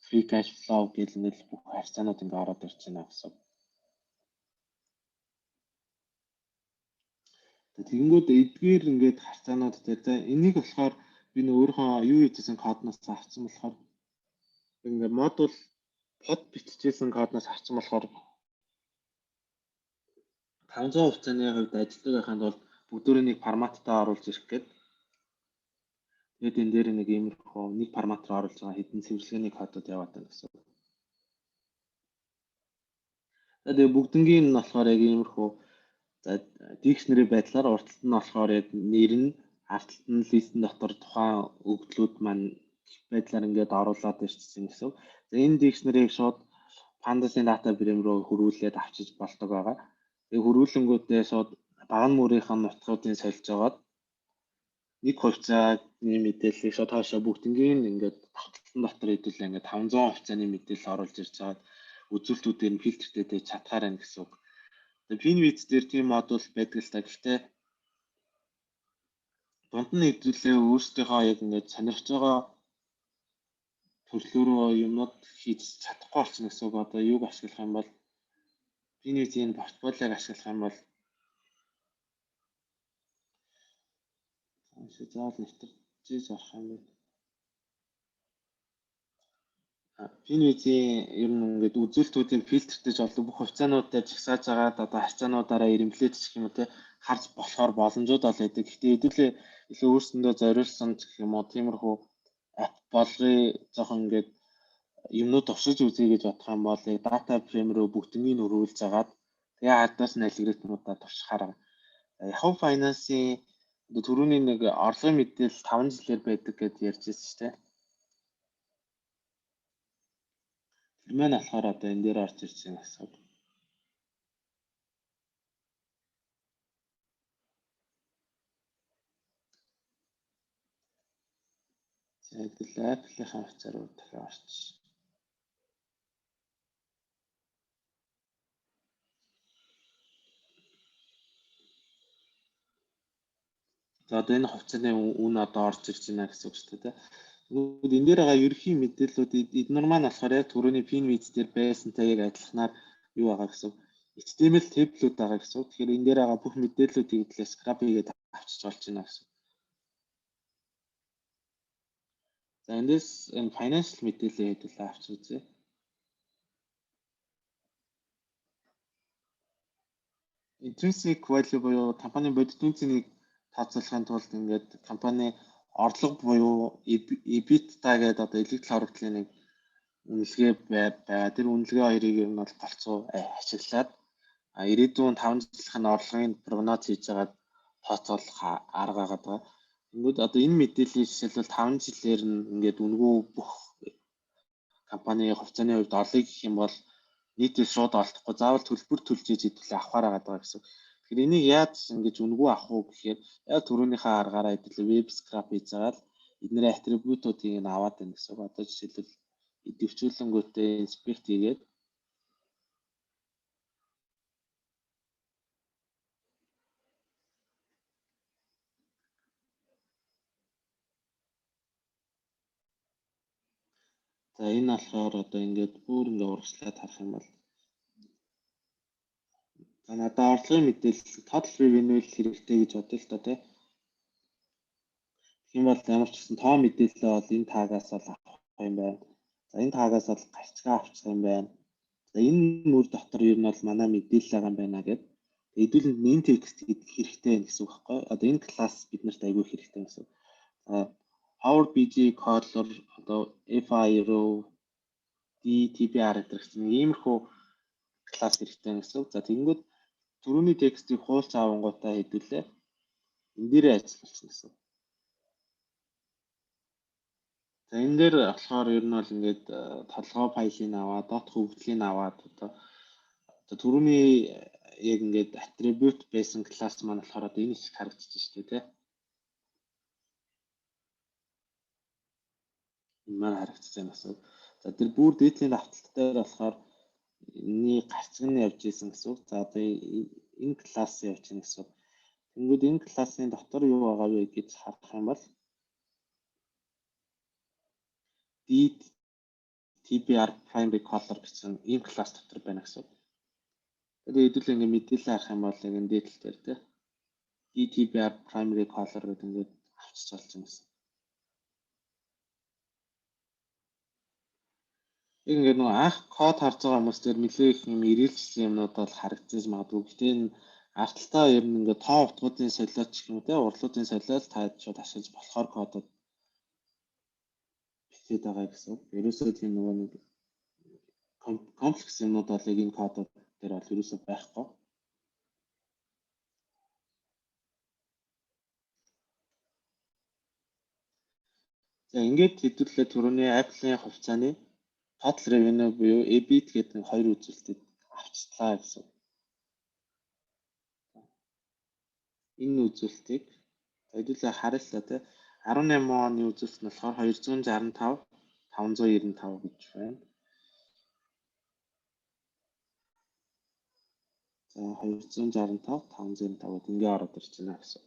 free cash flow гэх мэт бүх харьцаанууд ингээд ороод ирж байна гэсэн. Тэгэнгүүт эдгээр ингээд харьцаанууд дээр за энийг болохоор би өөрийнхөө юу хийжсэн кодноос авсан болохоор ингээд модуль под биччихсэн кодноос авсан болохоор 500 хугацааны хувьд ажилладаг байханд бол бүгдөө нэг форматтай оруулж ирэх гээд тэгээд энэ дээр нэг иймэрхүү нэг формат руу оруулж байгаа хэдэн цэвэрлэгээний кодод яваад байна гэсэн. Тэгээд бүгднгийн нь болохоор яг иймэрхүү за дикшнери байдлаар урталт нь болохоор яг нэр нь харталт нь листэн дотор тухайн өгдлүүд маань байдлаар ингээд оруулаад ирчихсэн гэсэн. За энэ дикшнерийг шууд Pandas-ын дата брэм рүү хөрвүүлээд авчиж болдог байгаа. Тэгээ хөрвүүлэнгүүтээ шууд баган мөрийнхэн нутгуудын солиж жагаад нэг хувьцааны мэдээллийг шууд хаашаа бүгднгийн ингээд давталтан дотор хэдүүлээ ингээд 500 хувьцааны мэдээлэл оруулж ирж байгаа үзүүлэлтүүдээр нь фильтртэй дэж чадхаар байна гэсэн үг. Тэгээ Pinwitz дээр тийм модуль байдаг л та. Гэхдээ дунд нь хэдүүлээ өөрсдийнхөө яг ингээд сонирхож байгаа төрлөөрөө юмнууд хийж чадахгүй болсон гэсэн үг. Одоо юуг ашиглах юм бол Pinwitz-ийн портфолиог ашиглах юм бол заавал нэвтэрчээж орох юм байна. Pinwitz-ийн ер нь ингээд үзүүлэлтүүдийн фильтртэж болдог бүх хувьцаануудаар жагсааж агаад одоо харьцаануудаараа ирэмблээд гэх юм уу те харж болохоор боломжууд ол байдаг. Гэхдээ хэдүүлээ илүү өөрсөндөө зориулсан гэх юм уу тиймэрхүү app болгоё жоохон ингээд юмнууд туршиж үзье гэж бодох юм бол дата фрейм рүү бүгднийг нь өргүүлж агаад тэгээ хадаас нь алгоритмуудаа туршихаар. Yahoo Finance-ийн түрүүний нэг орлогын мэдээлэл 5 жилээр байдаг гэж ярьжсэн шүү дээ. Тэр маань болохоор одоо энэ дээр орж ирж байгаа гэсэн. За тэгэл Apple-ийн хавцаар руу дахиад орчих. За одоо энэ хувьцааны үн одоо орж ирж байна гэсэн үг шүү дээ. Тэгвэл энэ дээр байгаа ерөнхий мэдээллүүд эднэр маань болохоор яг түрүүний Pinwitz дээр байсантай яг адилханаар юу байгаа гэсэн. HTML тэблүүд байгаа гэсэн. Тэгэхээр энэ дээр байгаа бүх мэдээллүүдийг scrap хийгээд авчиж болж байна гэсэн. За эндээс энэ financial мэдээлэл хэдүүлээ авч үзье. Intrinsic value буюу компани бодит үнцнийг тооцоолохын тулд ингээд компани орлого буюу EBITDA гэдэг одоо илэгдэл хоригдлын нэг үнэлгээ байгаа. Тэр үнэлгээ хоёрыг ер нь бол голцоо ашиглаад ирээдүйн 5 жилийн орлогын прогноз хийж байгаа тооцоолох арга байгаа. Ингээд одоо энэ мэдээллийг жишээлбэл 5 жилээр нь ингээд үнгүү бүх компани хувьцааны хувьд олъё гэх юм бол нийтээ шууд олдохгүй заавал төлбөр төлж хэдүүлээ авахаар байгаа гэсэн. Тэгэхээр энийг яаж ингэж үнгүү авах уу гэхээр яг түрүүнийхээ аргаараа хэдүүлээ веб скрап хийж байгаа л эднэрийн атрибутуудыг нь аваад байна гэсэн. Одоо жишээлбэл идэвхжүүлэнгүүтээ инспект хийгээд За энэ болохоор одоо ингээд бүр ингээд урагшлаад харах юм бол за надад орлогын мэдээлэл total revenue хэрэгтэй гэж бодъё л доо тий. Тийм бол ямар ч гэсэн тоо мэдээлэлээ бол энэ таагаас бол авах юм байна. За энэ таагаас бол гарчгаа авчих юм байна. За энэ мөр дотор ер нь бол манай мэдээлэл байгаа юм байна гэдэг. Хэдүүлэн main text гэдэг хэрэгтэй гэсэн үг байхгүй. Одоо энэ класс биднэрт аягүй хэрэгтэй гэсэн. Power BG color одоо FIRO DTBR гэсэн иймэрхүү класс хэрэгтэй гэсэн. За тэгэнгүүт түрүүний текстийг хуулж авангуудаа хэдүүлээ энэ дээрээ ажиллуулсан гэсэн. За энэ дээр болохоор ер нь бол ингээд толгой файлыг аваад, дот хөгжлийг аваад одоо түрүүний яг ингээд attribute байсан класс маань болохоор одоо энэ хэсэг харагдчих шүү дээ тий. Энэ маань харагдчих байна гэсэн. За тэр бүр дээдлийн давталт дээр болохоор энэний гарцэг нь явж исэн гэсэн. За одоо энэ класс явж байна гэсэн. Тэнгүүд энэ классын дотор юу байгаа вэ гэж харах юм бол DTBR primary color гэсэн ийм класс дотор байна гэсэн. Тэгээд хэдүүлээ ингээд мэдээлэл харах юм бол яг энэ дээдл дээр тий DTBR primary color гэдэг ингээд авчиж болж байна гэсэн. Ингээд нөгөө анх код харж байгаа хүмүүс дээр нэлээх юм ирээлжсэн юмнууд бол харагдаж магадгүй. Гэхдээ энэ арталтаа ер нь ингээд тоо утгуудын солиоч гэх юм те урлуудын солиол таад шууд ашиглаж болохоор кодод бичээд байгаа гэсэн. Ерөөсөө тийм нөгөө нэг комплекс юмнууд бол энэ кодод дээр бол ерөөсөө байхгүй. За ингээд хэдүүлээ түрүүний Apple-ийн хувьцааны total revenue буюу EBIT гэдэг нэг хоёр үзүүлэлтийг авчтлаа гэсэн. Энэ үзүүлэлтийг хэдүүлээ харъялаа те 18 оны үзүүлэлт нь болохоор 265 595 гэж байна. За 265 595-д ингээ ороод ирж байна гэсэн.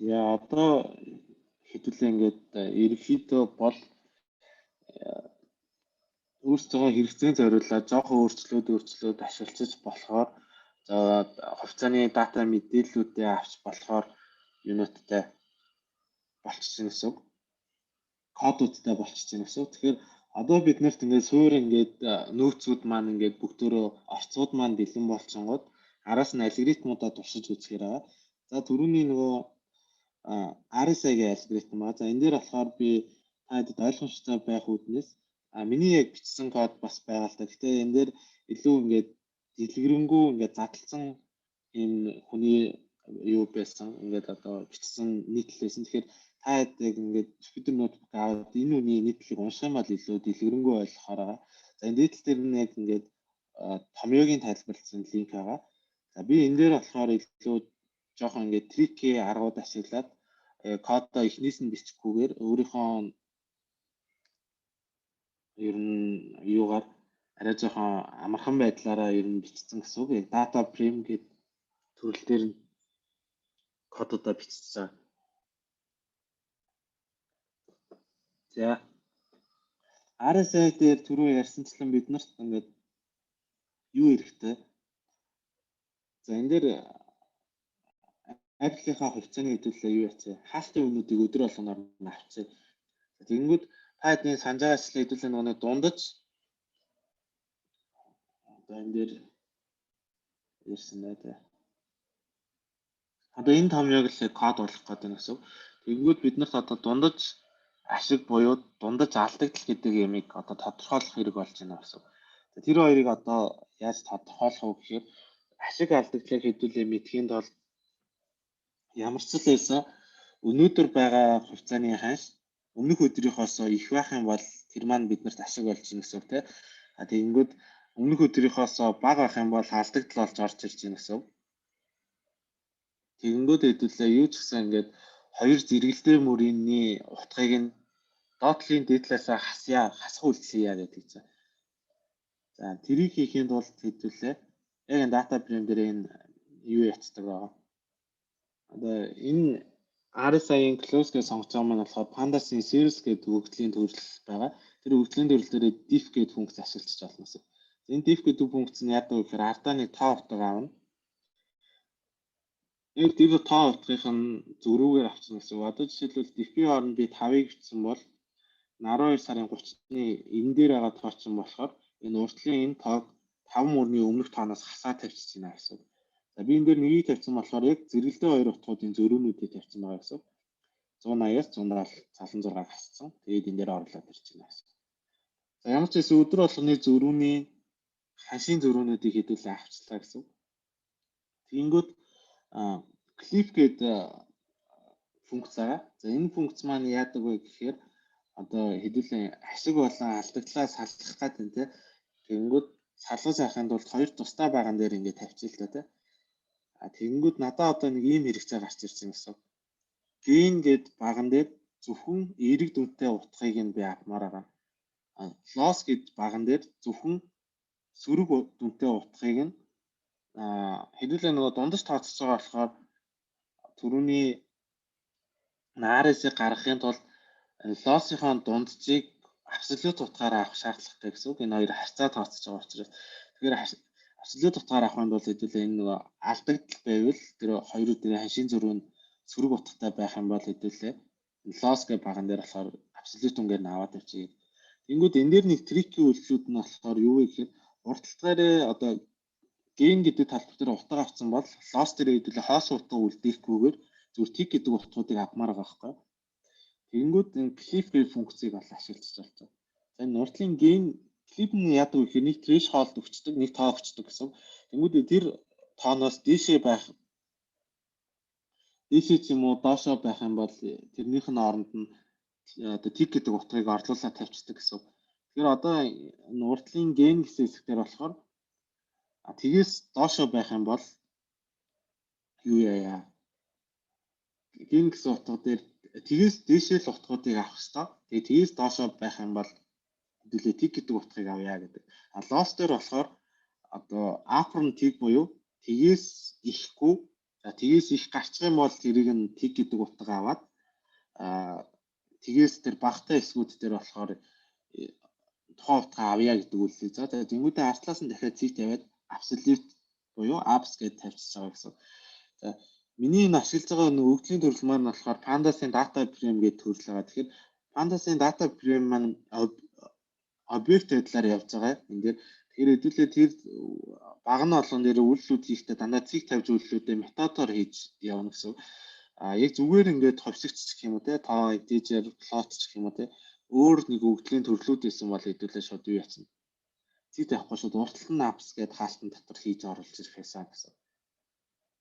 Яа одоо хэдүүлээ ингээд ерөнхийдөө бол өөрсдөө хэрэгцээний зориулаад жоохон өөрчлөлт ашиглаж болохоор за хувьцааны дата мэдээллүүдээ авч болохоор юуноттай болчихсон гэсэн. Кодуудтай болчихсон гэсэн. Тэгэхээр одоо бид нарт ингээд суур ингээд нөөцүүд маань ингээд бүгдөө орцууд маань бэлэн болчихгод араас нь алгоритмуудаа туршиж үзэхээр байгаа. За түрүүний нөгөө RSI-гийн алгоритм ба за энэ дээр болохоор би таад ойлгомжтой байх үүднээс миний яг бичсэн код бас байгаа л та. Гэтэ энэ дээр илүү ингээд дэлгэрэнгүй ингээд задлсан энэ хүний юу байсан ингээд одоо бичсэн нийтлэлсэн. Тэгэхээр та яг ингээд компьютер ноутбук аваад энэ үний нийтлэлийг унших юм бол илүү дэлгэрэнгүй ойлгохоор байгаа. За энэ нийтлэл дээр нь яг ингээд томьёогийн тайлбарлсан линк байгаа. За би энэ дээр болохоор илүү жоохон ингээд трики аргууд ашиглаад кодоо эхнээс нь бичихгүйгээр өөрийнхөө ер нь юугаар арай жоохон амархан байдлаараа ер нь бичсэн гэсэн үг. Яг data frame гэдэг төрөл дээр нь кодуудаа бичсэн. За RSI дээр түрүү ярьсанчлан бид нарт ингээд юу хэрэгтэй? За энэ дээр Apple-ийнхаа хувьцааны хэдүүлээ юу яцгаа? Хаалтын үнүүдийг өдөр болгоноор нь авчээ. Тэгэнгүүт Python санджаачлал хэдүүлээ нөгөө дундаж одоо энэ дээр ярьсан байдаг. Одоо энэ томьёог л код болгох гэдэг нь гэсэн. Тэгэнгүүт бид нарт одоо дундаж ашиг буюу дундаж алдагдал гэдэг ямиг одоо тодорхойлох хэрэг болж байна гэсэн. Тэр хоёрыг одоо яаж тодорхойлох вэ гэхээр ашиг алдагдлыг хэдүүлээ мэдхийн тулд ямар ч л байсан өнөөдөр байгаа хувьцааны ханш өмнөх өдрийнхоос их байх юм бол тэр маань биднэрт ашиг болж байна гэсэн үг тийм. Тэгэнгүүт өмнөх өдрийнхоос бага байх юм бол алдагдал болж орж ирж байна гэсэн үг. Тэгэнгүүт хэдүүлээ юу ч гэсэн ингээд хоёр зэрэгэлдээ мөрийн утгыг нь доотлын дээдлээс хасах үйлдэл гэдэг чинь. За тэрийг хийхэд бол хэдүүлээ яг дата frame дээр энэ юу яцдаг байгаа. Одоо энэ RSI-ийн close гэж сонгож байгаа маань болохоор pandas-ийн series гэдэг өгөгдлийн төрөл байгаа. Тэр өгөгдлийн төрөл дээр diff гэдэг функц ашиглаж болно гэсэн. Энэ diff гэдэг функц нь яадаг вэ гэхээр ардаа нэг тоо утга аавна. Яг тэр тоо утгын зөрүүгээр авчихна гэсэн. Одоо жишээлбэл diff-ийн хооронд би 5-ыг бичсэн бол 12 сарын 30-ны энэ дээр байгаа тоо чинь болохоор энэ уртлын энэ тоог 5 мөрний өмнөх тооноос хасаад тавьчих байна гэсэн. За би энэ дээр нэгийг тавьсан болохоор яг зэрэгэлдээ хоёр утгуудын зөрүүнүүдийг тавьсан байгаа гэсэн. 180-аас 176-г хассан. Тэгээд энэ дээр орлоод ирж байна гэсэн. За ямар ч байсан өдөр болгоны зөрүүний хашийн зөрүүнүүдийг хэдүүлээ авчлаа гэсэн. Тэгэнгүүт clip гэдэг функц байгаа. За энэ функц маань яадаг вэ гэхээр одоо хэдүүлээ ашиг болон алдагдлаа салгах гэдэг нь тэгэнгүүт салгаж авахын тулд хоёр тусдаа байгаан дээр ингээд тавьчих л та тий. Тэгэнгүүт надад одоо нэг ийм хэрэгцээ гарч ирж байна гэсэн. Gain гэд баган дээр зөвхөн эерэг дүнтэй утгыг нь би авмаар байгаа. Loss гэд баган дээр зөвхөн сөрөг дүнтэй утгыг нь хэдүүлээ нөгөө дундаж тооцож байгаа болохоор түрүүний RSI гаргахын тулд loss-ийн дунджийг absolute утгаараа авах шаардлагатай гэсэн үг. Энэ хоёр харьцаа тооцож байгаа учраас тэгэхээр absolute утгаар авахын тулд хэдүүлээ энэ нөгөө алдагдал байвал тэр хоёрын хашийн зөрүү нь сөрөг утгатай байх юм бол хэдүүлээ loss гэх баган дээр болохоор absolute үнгээр нь аваад авчиг. Тэнгүүд энэ дээр нэг tricky үйлдэлүүд нь болохоор юу вэ гэхээр урт талгаараа одоо gain гэдэг талбар дээр утга авсан бол loss дээр хэдүүлээ хоос утга үлдээхгүйгээр зүгээр tick гэдэг утгуудыг авмаар байгаа байхгүй. Тэнгүүд энэ clip функцийг бол ашиглаж болж байна. За энэ уртлын gain clip нь яадаг вэ гэхээр нэг threshold өгчдөг, нэг тоо өгчдөг гэсэн. Тэнгүүд тэр тооноос дээшээ байх дээшээ ч юм уу доошоо байх юм бол тэрнийх нь оронд нь одоо tick гэдэг утгыг орлуулаад тавьчихдаг гэсэн. Тэгэхээр одоо энэ уртлын gain гэсэн хэсэг дээр болохоор тгээс доошоо байх юм бол юу яа. Gain гэсэн утга дээр тгээс дээшээ л утгуудыг авах хэрэгтэй. Тэгээ тгээс доошоо байх юм бол хэдүүлээ tick гэдэг утгыг авъя гэдэг. Loss дээр болохоор одоо upper нь tick буюу тгээс ихгүй. За тгээс их гарчих юм бол тэрийг нь tick гэдэг утга аваад тгээс тэр багтай хэсгүүд дээр болохоор тухайн утгаа авъя гэдэг үйлдэл. За тэнгуүдээ артлаас нь дахиад цэг тавиад absolute буюу abs гэж тавьчихж байгаа гэсэн. За миний энэ ашиглаж байгаа өгөгдлийн төрөл маань болохоор pandas-ын data frame гэдэг төрөл байгаа. Тэгэхээр pandas-ын data frame маань объект байдлаар явж байгаа. Энд дээр тэгэхээр хэдүүлээ тэр багны олгон дээр үйлдэлүүд хийхдээ дандаа цэг тавьж үйлдэлүүдээ методоор хийж явна гэсэн. Яг зүгээр ингээд ховсогдчих юм уу те тоо integer plot гэх юм уу те өөр нэг өгөгдлийн төрлүүд байсан бол хэдүүлээ шууд юу яцсан. Цэг тавихгүй шууд урталт нь apps гэдэг хаалтан дотор хийж оруулж ирэх байсан гэсэн.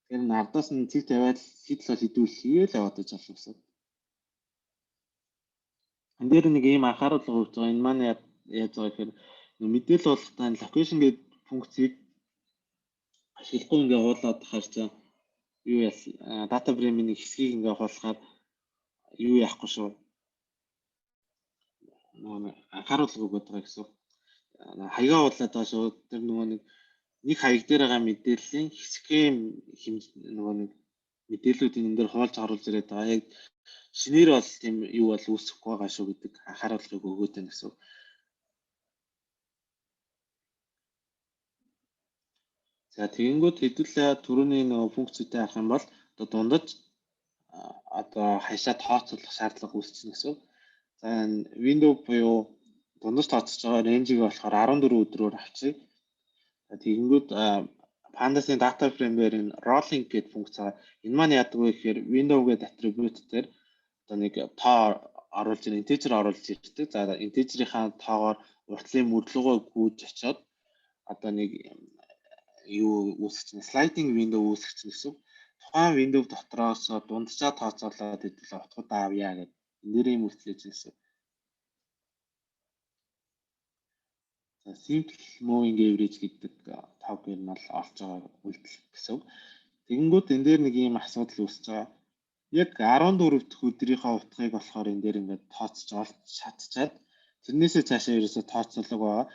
Тэгэхээр нардаас нь цэг тавиад хидл хідүүл хийгээл яваад иж болно гэсэн. Энд дээр нэг ийм анхааруулга өгч байгаа. Энэ маань яаж байгаа гэхээр мэдээлэл болгохтаа location гэдэг функцийг ашиглахгүй ингээ уулаад харж юу яа data frame-ийн нэг хэсгийг ингээ хуулахаар юу яахгүй шүү. Нөгөө анхааруулга өгöd байгаа гэсэн. Хаягаа уулаад байгаа шүү. Тэр нөгөө нэг хаяг дээр байгаа мэдээллийн хэсгийн нөгөө нэг мэдээллүүдийн энэ дээр хуулж оруулж ирээд байгаа. Яг шинээр бол тийм юу бол үүсэхгүй байгаа шүү гэдэг анхааруулгыг өгөөд байна гэсэн. За тэгэнгүүт хэдүүлээ түрүүний нөгөө функцтэй авах юм бол одоо дундаж одоо хашаа тооцоолох шаардлага үүсчихнэ гэсэн. За window буюу дундаж тооцож байгаа range-ийг болохоор 14 өдрөөр авчиг. Тэгэнгүүт pandas-ын data frame-ээр энэ rolling гэдэг функц байгаа. Энэ маань яадаг вэ гэхээр window гэдэг attribute дээр одоо нэг тоо оруулж ир integer оруулж ирдэг. За integer-ийнхаа тоогоор уртлын мөрлөгөө гүйж очиод одоо нэг юу үүсгэж sliding window үүсгэж гэсэн. Тухайн window дотроос дунджаа тооцоолоод хэдүүлээ утгуудаа авъя гэдэг. Энэ дээр юм үйлчлэж гэсэн. За simple moving average гэдэг тоог нь бол олж байгаа үйлдэл гэсэн. Тэгэнгүүт энэ дээр нэг ийм асуудал үүсэж байгаа. Яг 14 дэх өдрийнхөө утгыг болохоор энэ дээр ингээд тооцож олж чадчихад тэрнээсээ цаашаа ерөөсө тооцоолог байгаа.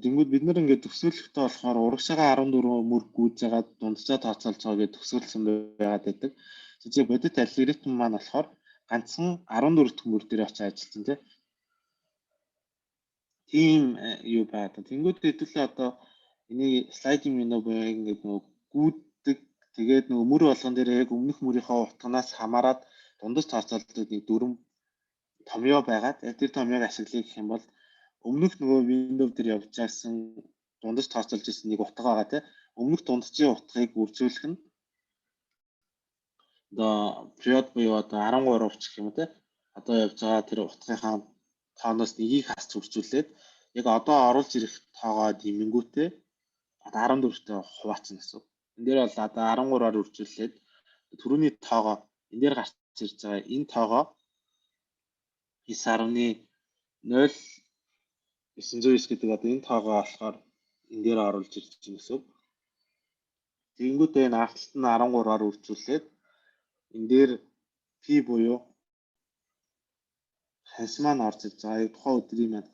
Тэгэнгүүт бид нар ингээд төсөөлөхтэй болохоор урагшаага 14 мөр гүйж байгаа дунджаа тооцоолж байгаа гэж төсөөлсөн байгаад байдаг. жижиг бодит алгоритм маань болохоор ганцхан 14 дэх мөр дээр очиж ажилласан тийм юу байна. Тэнгүүд хэдүүлээ одоо энийг слайдинг меню буюу ингээд нөгөө гүйдэг тэгээд нөгөө мөр болгон дээр яг өмнөх мөрийнхөө утганаас хамаарат дундаж тооцоолдог нэг дүрм томьёо байгаад тэр томьёог ашиглая гэх юм бол өмнөх нөгөө Windows дээр явж байсан дундаж тооцоолж ирсэн нэг утга байгаа тийм өмнөх дунджийн утгыг үржүүлэх нь одоо period буюу одоо 13 гэх юм уу тийм одоо явж байгаа тэр утгынхаа тооноос нэгийг хасч үржүүлээд яг одоо оруулж ирэх тоогоо димэнгүүтээ одоо 14-тэй хуваацсан гэсэн. Энэ дээр бол одоо 13-аар үржүүлээд түрүүний тоогоо энэ дээр гарч ирж байгаа энэ тоогоо 9.0909 гэдэг одоо энэ тоогоо болохоор энэ дээр оруулж ирж байгаа гэсэн. Тэгэнгүүтээ энэ артлт нь 13-аар үржүүлээд энэ дээр P буюу ханс маань орж ирж байгаа. Тухайн өдрийн маань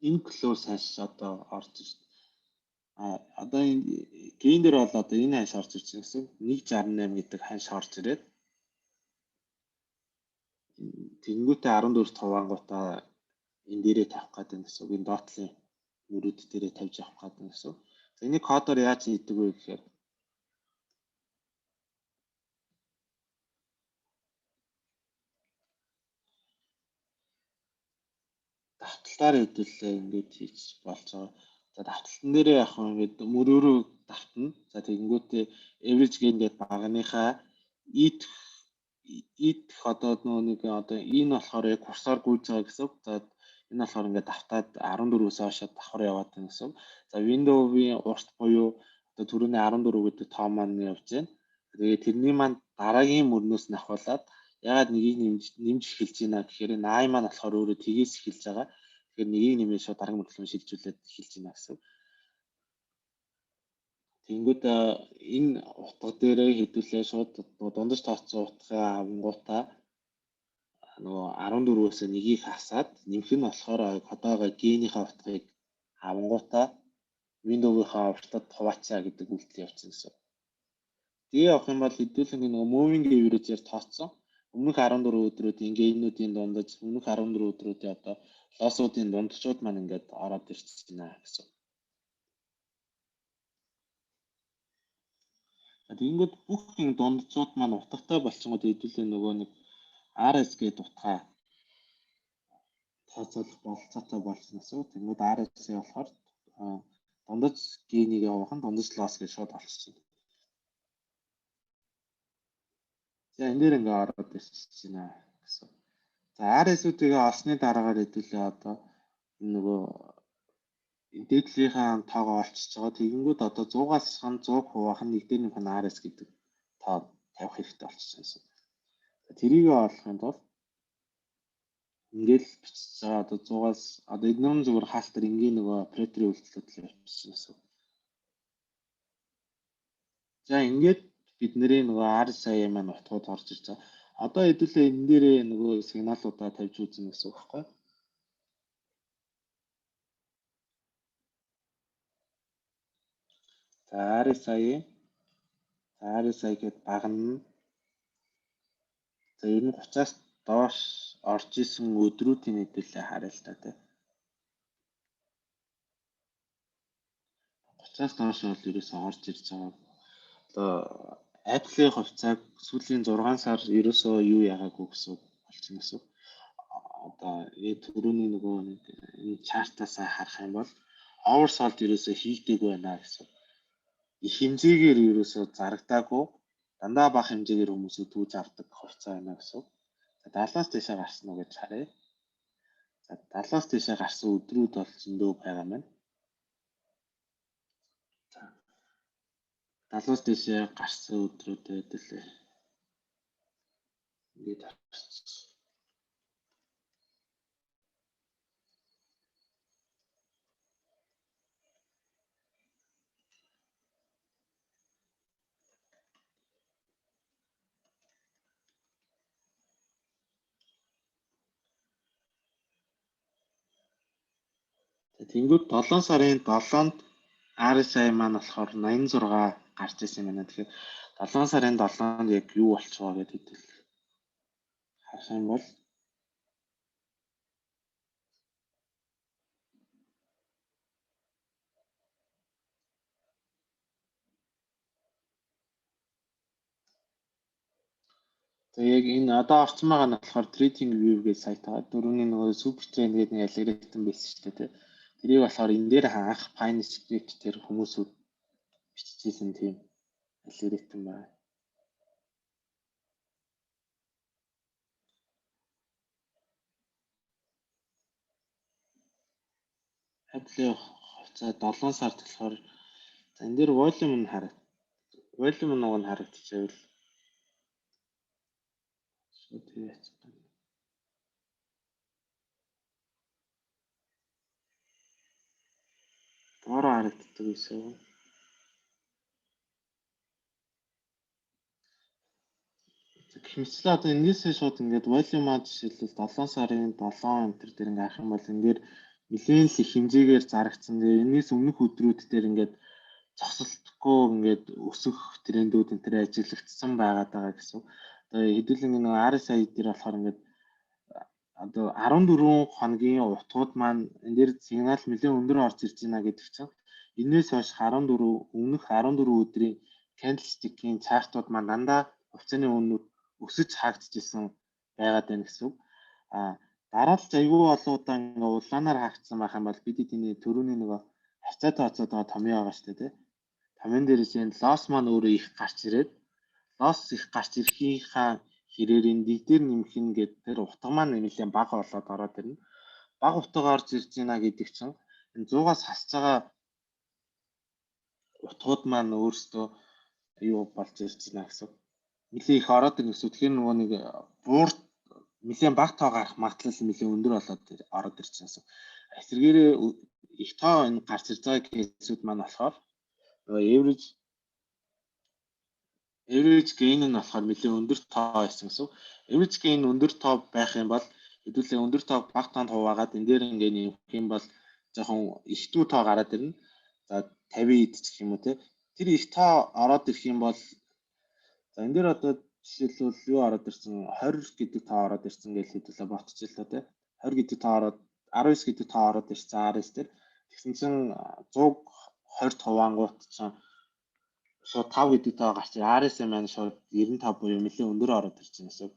энэ клоус хаш одоо орж ирж одоо энэ гейн дээр бол одоо энэ ханш орж ирж байгаа гэсэн. 168 гэдэг ханш орж ирээд тэгэнгүүтээ 14 хуваангуудаа энэ дээрээ тавих гэдэг нь гэсэн. Энэ доотлын мөрөд дээрээ тавьж явах гэдэг нь гэсэн. Энийг кодоор яаж хийдэг вэ гэхээр давталтаар хэдүүлээ ингэж хийж болж байгаа. За давталтан дээрээ яг ингээд мөрөөрөө давтна. За тэгэнгүүтээ average gain гэдэг багныхаа ит одоо нэг одоо энэ болохоор яг курсоор гүйж байгаа гэсэн. За энэ болохоор ингээд давтаад 14-өөс хойш давхар яваад байна гэсэн. За Windows-ийн урт буюу одоо түрүүний 14 гэдэг тоо маань явж байна. Тэгээд тэрний маань дараагийн мөрнөөс нь ахуулаад ягаад нэгийг нэмж эхэлж байна гэхээр энэ I маань болохоор өөрөө тгээс эхэлж байгаа. Тэгэхээр нэгийг нэмээд шууд дараагийн мөртлөө шилжүүлээд эхэлж байна гэсэн. Тэнгүүд энэ утга дээрээ хэдүүлээ шууд дундаж тооцсон утгын авангуудаа нөгөө 14-өөс нэгийг хасаад нэмэх нь болохоор одоогоо генийхээ утгыг авангуудаа Windows-ийнхаа уртад хуваацаа гэдэг үйлдэл явуулсан гэсэн. Тэгээ явах юм бол хэдүүлэн нөгөө moving average-ээр тооцсон. Өмнөх 14 өдрүүдийн гейнүүдийн дундаж өмнөх 14 өдрүүдийн одоо лоссуудын дунджууд маань ингээд ороод ирчихэж байна гэсэн. Тэгэнгүүт бүх энэ дунджууд маань утгатай болчихгоо хэдүүлээ нөгөө нэг RS гэдэг утгаа тооцоолох болцоотой болсон гэсэн. Тэгмээд RS-ийг болохоор дундаж генийг явуулах нь дундаж лосс гэж шууд олчихсон. За энэ дээр ингээ ороод ирчихэж байна гэсэн. За RS-үүдийг олсны дараагаар хэдүүлээ одоо нөгөө дээдлийнхаа тоогоо олчиж байгаа. Тэгэнгүүт одоо 100-аас хань 100 хуваах нь нэг дээр нэмэх нь RS гэдэг тоо тавих хэрэгтэй болчихсон гэсэн. Тэрийг олохын тулд ингээл бичиж байгаа одоо 100-аас одоо эднэр зүгээр хаалтар ингийн нөгөө операторын үйлдэлүүд л явчихсан гэсэн. За ингээд бидний нөгөө RSI маань утгууд орж ирж байгаа. Одоо хэдүүлээ энэ дээрээ нөгөө сигналуудаа тавьж үзнэ гэсэн үг байхгүй. За RSI гэд багна. За ер нь 30-аас доош орж исэн өдрүүдийн хэдүүлээ харъя л та тий. 30-аас доош бол ерөөсөө орж ирж байгаа. Одоо Apple-ийн хувьцааг сүүлийн 6 сар ерөөсөө юу яагаагүй гэсэн болчихно гэсэн. Одоо түрүүний нөгөө энэ чартаас харах юм бол oversold ерөөсөө хийгдэг байна гэсэн. Их хэмжээгээр ерөөсөө зарагдаагүй дандаа бага хэмжээгээр хүмүүсүүд түүж авдаг хувьцаа байна гэсэн. 70-аас дээшээ гарсан уу гэж харъя. За 70-аас дээшээ гарсан өдрүүд бол зөндөө байгаа маань. 70-аас дээшээ гарсан өдрүүдэд л ингээд авчихсан. Тэнгүүд 7 сарын 7-нд RSI маань болохоор 86 гарч ирсэн байна. Тэгэхээр 7 сарын 7-нд яг юу болчих вэ гэдэг хэдэл харах юм бол тэгээ яг энэ одоо орсон байгаа нь болохоор Trading View гэх сайт байгаа. Дөрөвний нөгөө Super Trend гэдэг нэг алгоритм байсан шүү дээ. Тэрийг болохоор энэ дээр анх Pine Script тэр хүмүүсүүд биччихсэн тийм алгоритм байна. Apple за 7 сард болохоор энэ дээр volume нь харагд. Volume нь харагдчихвэл тийм яцсан. Доороо харагддаг гэсэн. Хэмжлээ одоо энэсээ шууд ингээд volume-аа жишээлбэл 7 сарын 7 өнтер дээр ингээд харах юм бол энэ дээр нэлээд л их хэмжээгээр зарагдсан. Тэгээ энэс өмнөх өдрүүд дээр ингээд зогсолтгүй ингээд өсөх трендүүд энэ төр ажиглагдсан байгаа гэсэн. Одоо хэдүүлэн энэ RSI дээр болохоор ингээд одоо 14 хоногийн утгууд маань энэ дээр сигнал нэлээд өндөр орж ирж байна гэдэг чинь энэс хойш 14 өмнөх 14 өдрийн candlestick-ийн чартууд маань дандаа хувьцааны үнүүд өсөж хаагдчихсан байгаад байна гэсэн үг. Дараалж айгүй олон удаа ингээ улаанаар хаагдсан байх юм бол бид эдний төрөний нөгөө хацаатай хацаад байгаа томьёо байгаа шүү дээ. Томьёон дээрээс энэ лосс маань өөрөө их гарч ирээд лосс их гарч ирэхийнхаа хэрээр энэ дэгдэр нэмэх нь гэдэг тэр утга маань нэлээд бага болоод ороод ирнэ. Бага утга орж ирж байна гэдэг чинь энэ 100-аас хасж байгаа утгууд маань өөрсдөө юу болж ирж байна гэсэн. Нэлээд их ороод ирнэ гэсэн. Тэгэхээр нөгөө нэг буурт нэлээд бага тоо гарах магадлал нэлээд өндөр болоод ороод ирж байна гэсэн. Эсвэргээрээ их тоо энэ гарч ирж байгаа кейсүүд маань болохоор нөгөө average gain нь болохоор нэлээд өндөр тоо байсан гэсэн. Average gain өндөр тоо байх юм бол хэдүүлээ өндөр тоо бага тоонд хуваагаад энэ дээр ингээ нэмэх юм бол жоохон их дүү тоо гараад ирнэ. За 50 эд ч гэх юм уу те. Тэр их тоо ороод ирэх юм бол за энэ дээр одоо жишээлбэл юу ороод ирсэн 20 гэдэг тоо ороод ирсэн гэж хэдүүлээ ботчихлоо те. 20 гэдэг тоо ороод 19 гэдэг тоо ороод ирсэн RS дээр. Тэгсэн чинь 120 хуваангууд чинь шууд 5 гэдэг тоо гарч RSM маань шууд 95 буюу нэлээд өндөр ороод ирж байна гэсэн.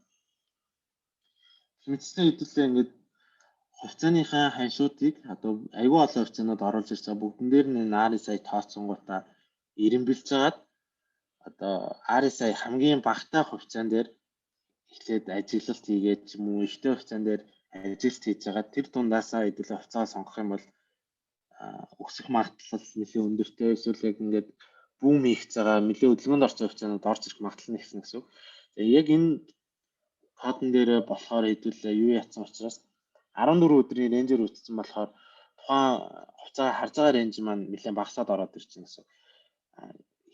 Мэдсэн хэдүүлээ ингээд хувьцааныхаа ханшуудыг одоо аюул олон хувьцаанууд оруулж ирж байгаа бүгдэн дээр нь RSI тооцсонгуудаа ирэмбэлж байгаад одоо RSI хамгийн багатай хувьцаан дээр эхлээд ажиглалт хийгээд ч юм уу ихтэй хувьцаан дээр ажилт хийж байгаа тэр дундаасаа хэдүүлээ хувьцаа сонгох юм бол өсөх магадлал нэлээд өндөртэй эсвэл яг ингээд бүүм хийх цагаа нэлээд хөдөлгөөнд орсон хувьцаанууд орж ирэх магадлал нь ихсэн гэсэн. Тэгээ яг энэ кодон дээр болохоор хэдүүлээ юу яатсан учраас 14 өдрийн рейнжээр үүссэн болохоор тухайн хувьцаа харж байгаа рейнж маань нэлээд багасаад ороод ирж байна гэсэн.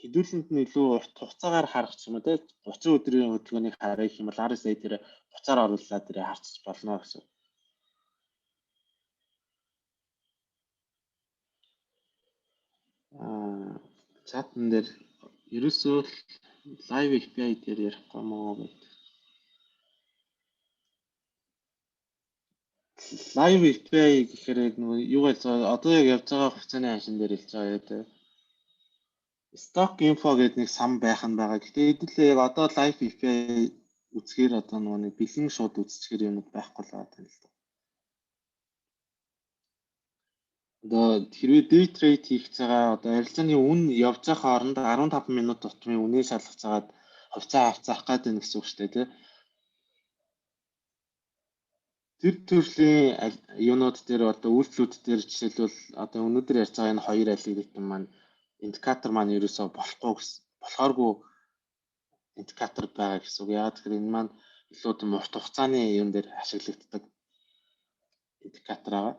Хэдүүлэнд нь илүү урт хугацаагаар харах ч юм уу те 30 өдрийн хөдөлгөөнийг харах юм бол RSI дээр 30-аар оруулаад тэр харчих болно гэсэн. Чатн дээр ерөөсөө live API дээр ярихгүй маа гэдэг. Live API гэхээр нөгөө юу гэж одоо яг явж байгаа хувьцааны ханшин дээр хэлж байгаа яа те. Stock info гэдэг нэг сам байх нь байгаа. Гэхдээ хэдүүлээ яг одоо live API үзэхээр одоо нөгөө нэг бэлэн шууд үзчихэр юм байхгүй л байгаа юм л да. Одоо хэрвээ day trade хийх цагаа одоо арилжааны үн явж байгаа хооронд 15 минут тутмын үнээ шалгах цагаад хувьцаа авцаах гэдэг нь гэсэн үг шүү дээ тий. Тэр төрлийн юунууд дээр одоо үйлчлүүд дээр жишээлбэл одоо өнөөдөр ярьж байгаа энэ хоёр алгоритм маань индикатор маань ерөөсөө болохооргүй индикатор байгаа гэсэн үг. Яагаад гэхээр энэ маань илүү тийм урт хугацааны юм дээр ашиглагддаг индикатор байгаа.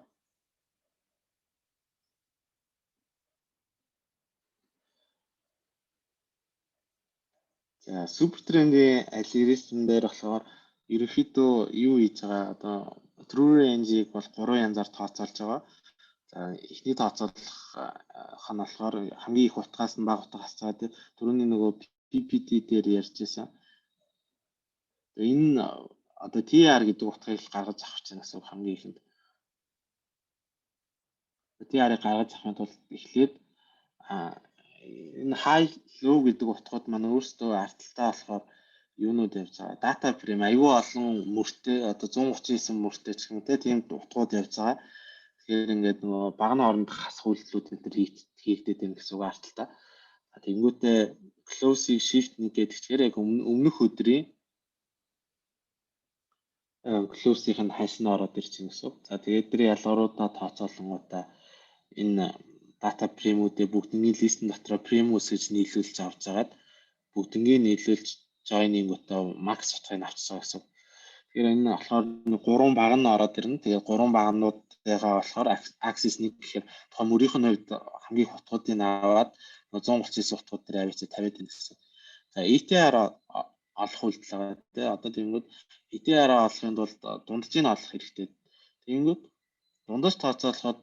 За супер трендийн алгоритм дээр болохоор ерөнхийдөө юу хийж байгаа одоо true range-ийг бол 3 янзаар тооцоолж байгаа. За эхний тооцоолох нь болохоор хамгийн их утгаас нь бага утга хасцгаа тэр түрүүний нөгөө PPT дээр ярьж байсан. Энэ одоо TR гэдэг утгыг гаргаж авах чинь гэсэн хамгийн ихэнд. TR-ыг гаргаж авахын тулд эхлээд энэ high low гэдэг утгууд маань өөрсдөө ардталтай болохоор юунууд явж байгаа. Data frame аюул олон мөртэй одоо 139 мөртэй ч юм уу тийм утгууд явж байгаа. Тэгэхээр ингээд нөгөө багны оронд хасах үйлдэлүүд энэ төр хийгдээд байна гэсэн үг ардталтай. Тэнгүүтээ close-ийг shift нэг гэдэг чигээр яг өмнөх өдрийн close-ийн ханшин ороод ирчихсэн гэсэн үг. За тэгээд тэр ялгаруудаа тооцоолонгуудаа энэ data frame-үүдээ бүгднийг листэн дотор Primus гэж нийлүүлж авч жагаад бүгднийг нийлүүлж joining-уудаа max утгыг авчиж байгаа гэсэн үг. Тэгэхээр энэ болохоор 3 баг нь ороод ирнэ. Тэгээд 3 багнуудынхаа болохоор access нэг гэхээр тухайн мөрийнх нь хувьд хамгийн их утгуудыг аваад 139 утгууд дээр авчиж тавиад байна гэсэн. За ETR олох үйлдэл байгаа тийм. Одоо тэгэнгүүт ETR олохын тулд дунджийг олох хэрэгтэй. Тэгэнгүүт дундаж тооцоолоход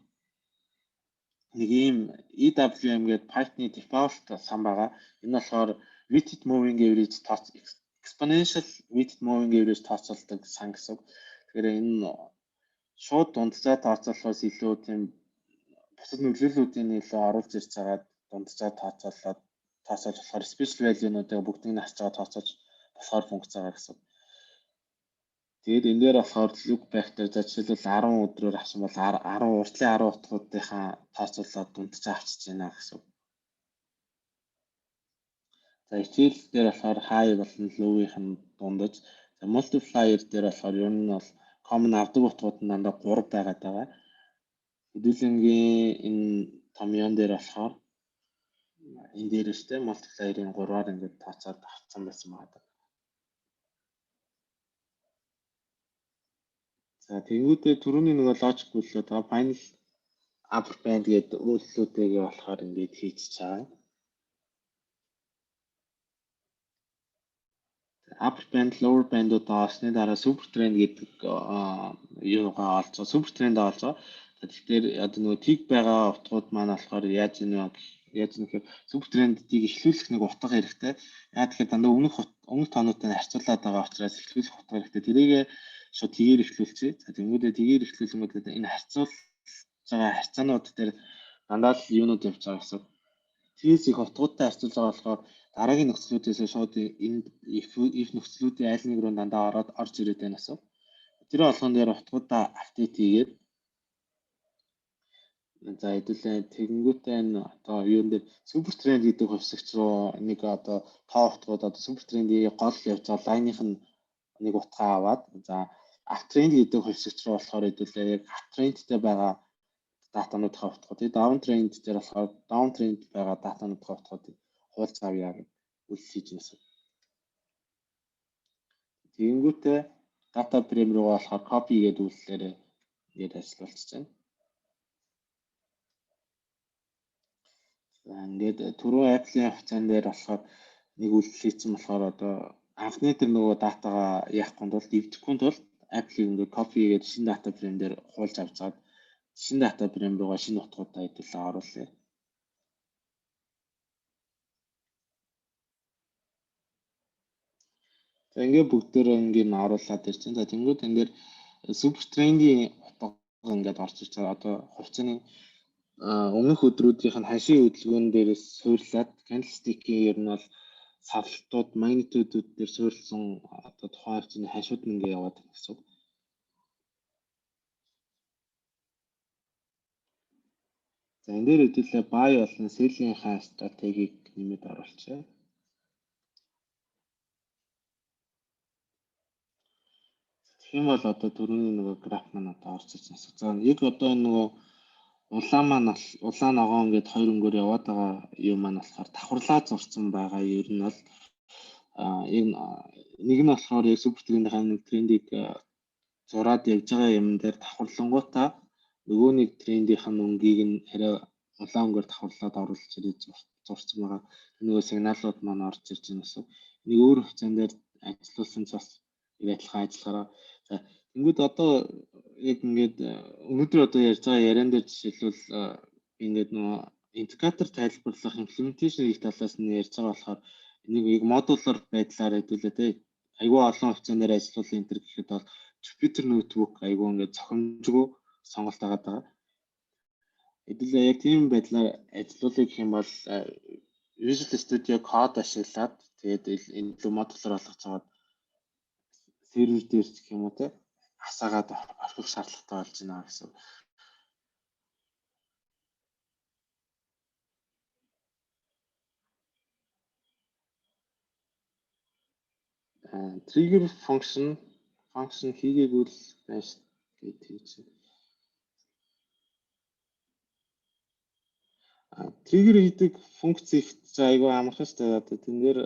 нэг ийм EWM гэдэг Python-ы default сан байгаа. Энэ болохоор weighted moving average exponential weighted moving average тооцоолдог сан гэсэн. Тэгэхээр энэ шууд дунджаа тооцоолохоос илүү тийм бусад нөлөөллүүдийн илүү оруулж ирж байгаа дунджаа тооцоолоод тооцоолж болохоор special value-нуудыг бүгдийг нь харж байгаа тооцоолж болохоор функц байгаа гэсэн. Тэгээд энэ дээр болохоор loop back-тэй за жишээлбэл 10 өдрөөр авсан бол 10 уртлын 10 утгуудынхаа тооцоолоод дунджаа авчиж байна гэсэн. За хичээл дээр болохоор high болон low-ийнх нь дундаж. За multiplier дээр болохоор ер нь бол common авдаг утгууд нь дандаа 3 байгаад байгаа. Хэдүүлэнгийн энэ томьёон дээр болохоор энэ дээр өстэй multiplier-ийн 3-аар ингээд тооцоод авцсан байсан байна. За тэгвэл түрүүний нөгөө logic бүлээ та final upper band гэдэг үйлдэлүүдээ болохоор ингээд хийчихэж байгаа. Upper band, lower band-уудаа олсны дараа super trend гэдэг юугаа олж байгаа. Super trend-аа олж байгаа. Тэгэхээр одоо нөгөө тиг байгаа утгууд маань болохоор яаж нэхэр super trend-ийг эхлүүлэх нэг утга хэрэгтэй. Яа тэгэхээр дандаа өмнөх тоонуудтай харьцуулаад байгаа учраас эхлүүлэх утга хэрэгтэй. Тэрийг шууд тгээр эхлүүлчихье. За тэгмүүдээ тгээр эхлүүлэнгүүт энэ харьцуулж байгаа харьцаанууд дээр дандаа л юунууд явж байгаа гэсэн. Тгээс их утгуудтай харьцуулж байгаа болохоор дараагийн нөхцлүүдээс шууд энэ if нөхцлүүдийн аль нэг руу дандаа орж ирээд байна гэсэн. Тэр болгон дээр утгуудаа апдейт хийгээд за хэдүүлээ тэгэнгүүтээ энэ одоо юун дээр супер тренд гэдэг хувьсагч руу нэг одоо тоо утгууд одоо супер трендийн гол явж байгаа лайных нь нэг утгаа аваад за ап тренд гэдэг хувьсагч руу болохоор хэдүүлээ яг ап трендтэй байгаа датануудын утгуудыг даун тренд дээр болохоор даун тренд байгаа датануудын утгуудыг хуулж авъя гэж үйлс хийж байсан. Тэгэнгүүтээ data frame руу болохоор copy гэдэг үйлслээрээ ингээд ажиллуулчих чинь. За ингээд түрүү Apple-ийн хугацаан дээр болохоор нэг үйлдэл хийсэн болохоор одоо анхны тэр нөгөө датагаа яахгүй тулд эвдэхгүй тулд Apple-ийг ингээд copy гэдэг шинэ data frame дээр хуулж авч чад шинэ data frame руугаа шинэ утгуудаа хэдүүлээ оруулъя. За ингээд бүгдээрээ ингээд оруулаад ирсэн. За тэнгууд энэ дээр super trend-ийн утга ингээд орж ирж байгаа. Одоо хувьцааны өмнөх өдрүүдийнх нь ханшийн хөдөлгөөн дээрээс суйрлаад candlestick-ийн ер нь бол савлтууд, magnitude-ууд дээр суйрлсан одоо тухайн хувьцааны ханшууд нь ингээд яваад байна гэсэн. За энэ дээр хэдүүлээ buy болон sell-ийнхаа стратегийг нэмээд оруулчихъя. Тийм бол одоо түрүүний нөгөө граф маань одоо орж ирж байна. За яг одоо нөгөө улаан ногоон ингээд хоёр өнгөөр яваад байгаа юм маань болохоор давхарлаа зурцсан байгаа. Ер нь бол энэ нэг нь болохоор яг супер трендийн нэг трендийг зураад явж байгаа юм дээр давхарлангуудаа нөгөө нэг трендийнх нь өнгийг нь арай улаан өнгөөр давхарлаад оруулж ирээд зурцсан байгаа. Нөгөө сигналууд маань орж ирж байна гэсэн. Нэг өөр хугацаан дээр ажиллуулсан ч бас адилхан ажиллахаараа. За тэнгууд одоо яг ингээд өнөөдөр одоо ярьж байгаа яриан дээр жишээлбэл ингээд нөгөө индикатор тайлбарлах implementation их талаас нь ярьж байгаа болохоор Энийг яг модулар байдлаар хэдүүлээ те. Айгүй олон хувьцаанаар ажиллуулсан энэ төр гэхэд бол Jupyter Notebook айгүй ингээд зохимжгүй сонголт агаад байгаа. Хэдүүлээ яг тийм байдлаар ажиллуулъя гэх юм бол Visual Studio Code ашиглаад тэгээд илүү модулар болгоцоод сервер дээр гэх юм уу те хасаагаад орхих шаардлагатай болж байна гэсэн. Trigger function хийгээгүй л байж гэдэг чинь. Trigger хийдэг функц их айгүй амархан шүү дээ. Одоо тэн дээр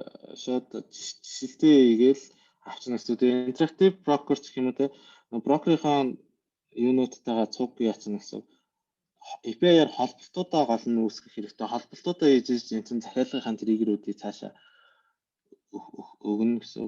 шууд жишэлтэй хийгээл авчна гэсэн. Тэгээ interactive broker гэх юм уу те брокерийнхаа юунуудтайгаа цуг яатна гэсэн. API-аар холболтуудаа гол нь үүсгэх хэрэгтэй. Холболтуудаа хийж энэ чинь захиалгын триггерүүдийг цаашаа өгнө гэсэн.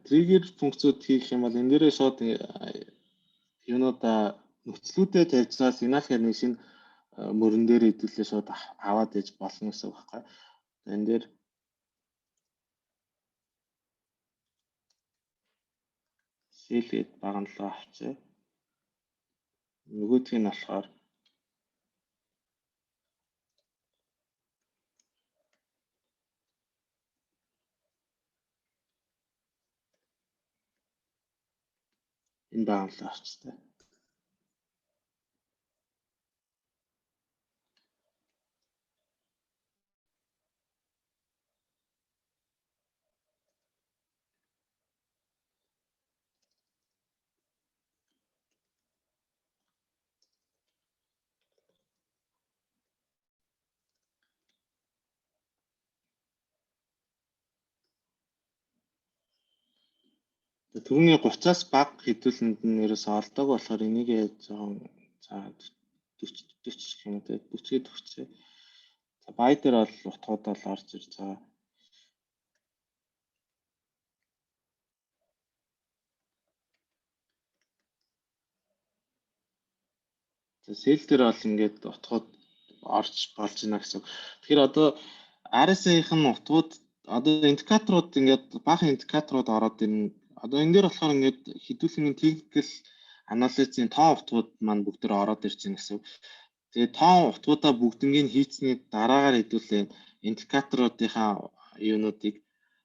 Триггер функцүүд хийх юм бол энэ дээрээ шууд юунуудаа нөхцлүүдэд тавьж байгаа сигнал хэрэг шинэ мөрөн дээр хэдүүлээ шууд аваад иж болно гэсэн үг байхгүй. Энэ дээр шилгээд баганлаа авчээ. Нөгөөдг нь болохоор энэ баганлаа авчтай. Түүний 30-аас бага хэдүүлэнд нь ерөөсөө олдог болохоор энийг жоохон за 40 гэх юм уу те 40-д өгчээ. За бай дээр бол утгууд бол орж ирж байгаа. За сэл дээр бол ингээд утгууд орж болж байна гэсэн. Тэгэхээр одоо RSA-ийн утгууд одоо индикаторууд ингээд бага индикаторууд ороод ирнэ. Одоо энэ дээр болохоор ингээд хэдүүлэн technical analysis-ийн тоон утгууд маань бүгд ороод ирж байна гэсэн. Тэгээд тоон утгуудаа бүгднийг хийцний дараагаар хэдүүлээ индикаторуудынхаа юунуудыг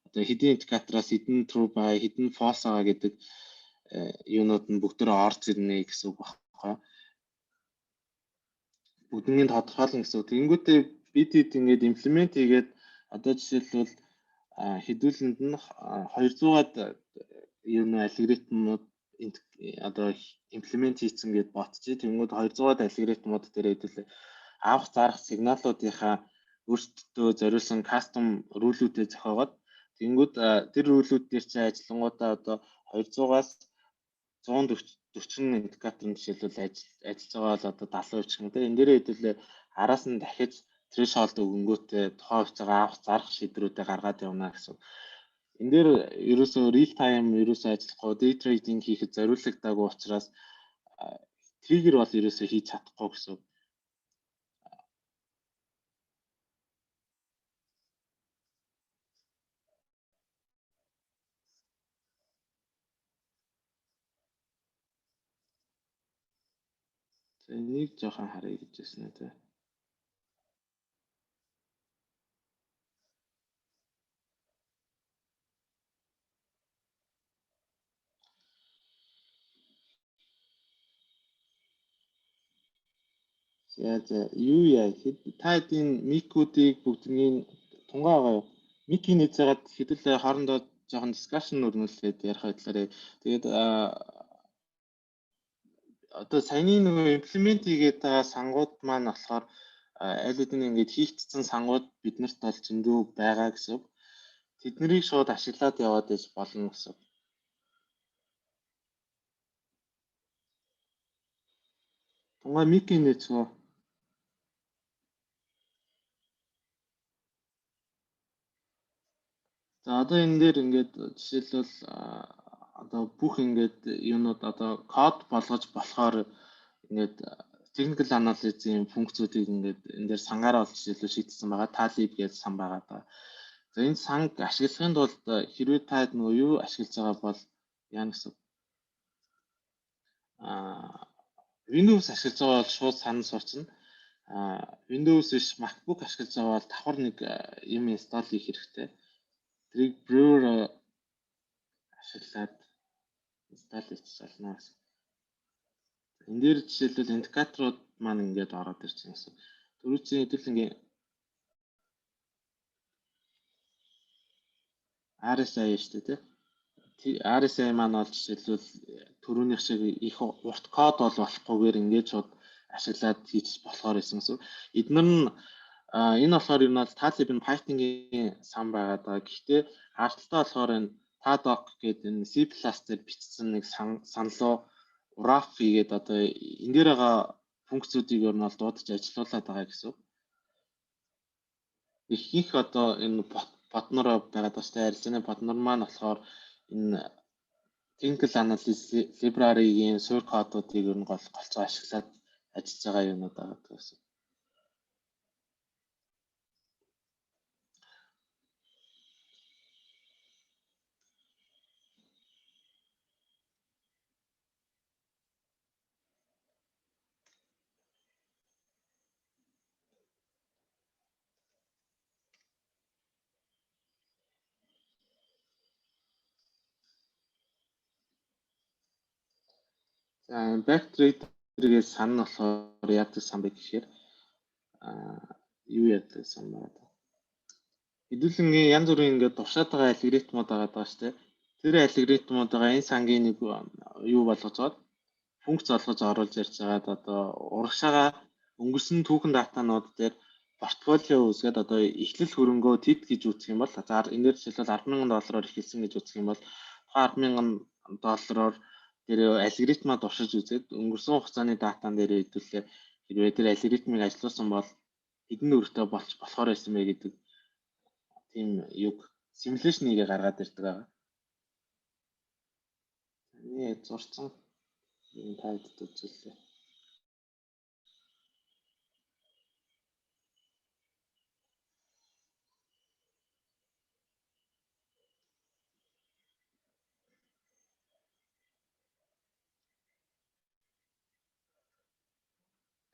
одоо хэдийн индикатороос хэдэн true бай, хэдэн false байгаа гэдэг юунууд нь бүгд орж ирнэ гэсэн үг байна. Бүгднийг тодорхойлно гэсэн. Тэгэнгүүтээ бид ингээд имплемент хийгээд одоо жишээлбэл хэдүүлэнд нь 200-аад юуны алгоритмууд одоо имплемент хийсэн гэд ботчих. Тэнгүүд 200-аад алгоритмууд дээр хэдүүлээ авах зарах сигналуудынхаа өөртөө зориулсан кастом рүүлүүдээ зохиогоод тэнгүүд тэр рүүлүүд дээр чинь ажиллангуудаа одоо 200-аас 140 индикатор нь жишээлбэл ажиллаж байгаа бол одоо 70% ч юм те энэ дээрээ хэдүүлээ араас нь дахиж threshold өгөнгүүтээ тухайн хувьцаагаа авах зарах шийдрүүдээ гаргаад явна гэсэн. Энэ дээр ерөөсөө real time ерөөсөө ажиллахгүй day trading хийхэд зориулагдаагүй учраас триггер бол ерөөсөө хийж чадахгүй гэсэн. За энийг жоохон харъя гэж байна те. За юу яа та эдийн микүүдийг бүгднийг тунгаа байгаа юу? Микийг нээж загаад хэдүүлээ хоорондоо жоохон дискшн өрнүүлээд ярих байдлаараа тэгээд одоо саяны нөгөө имплемент хийгээд байгаа сангууд маань болохоор аль хэдийн ингэж хийгдсэн сангууд биднэрт бол зөндөө байгаа гэсэн. Тэднийг шууд ашиглаад яваад иж болно гэсэн. Тунгай Микки нээцгөө. За одоо энэ дээр ингээд жишээлбэл одоо бүх ингээд юунууд одоо код болгож болохоор ингээд technical analysis-ийн функцүүдийг ингээд энэ дээр сангаараа олж жишээлбэл шийдсэн байгаа. Talib гэж сан байгаа даа. За энэ санг ашиглахын тулд хэрвээ та нөгөө юу ашиглаж байгаа бол яа гэсэн Windows ашиглаж байгаа бол шууд санал сурчна. Windows биш MacBook ашиглаж байгаа бол давхар нэг юм install хийх хэрэгтэй. Тэрийг brewer ашиглаад install хийчих болно гэсэн. Энэ дээр жишээлбэл индикаторууд маань ингээд ороод ирж байгаа гэсэн. Түрүүчийн хэдүүлэнгийн RSI шүү дээ тий. RSI маань бол жишээлбэл түрүүнийх шиг их урт код бол болохгүйгээр ингээд шууд ашиглаад хийж болохоор байсан гэсэн. Эдгээр нь энэ болохоор ер нь бол Talib-ын Python-гийн сан байгаа даа. Гэхдээ хаалттай болохоор энэ Tadoc гэдэг энэ C+ дээр бичсэн нэг саналуу Uraf хийгээд одоо энэ дээр байгаа функцүүдийг ер нь бол дуудаж ажилуулад байгаа гэсэн. Их одоо энэ боднороо байгаад бас арилжааны боднор маань болохоор энэ technical analysis library-гийн суурь кодуудыг ер нь голцоо ашиглаад ажиллаж байгаа юмуд байгаа гэсэн. За backtrader-ээс сан нь болохоор яадаг сан бэ гэхээр юу яадаг сан байна. Хэдүүлэнгийн янз бүрийн ингээд туршаад байгаа алгоритмууд байгаа шүү дээ. Тэр алгоритмуудаа энэ сангийн нэг юу болгож аваад функц олгож оруулж ярьж байгаад одоо урагшаага өнгөрсөн түүхэн датанууд дээр портфолио үүсгээд одоо эхлэл хөрөнгөө тэд гэж үүсгэх юм бол за энэ дээр жишээлбэл 10,000 доллараар эхэлсэн гэж үүсгэх юм бол тухайн 10,000 доллараар тэр алгоритмаа туршиж үзээд өнгөрсөн хугацааны датан дээр хэдүүлээ хэрвээ тэр алгоритмыг ажилуулсан бол хэдэн өртөө болохоор байсан бэ гэдэг тийм юг симуляшнийг гаргаад ирдэг байгаа. Миний зурцсан юм тайлд үзүүлээ.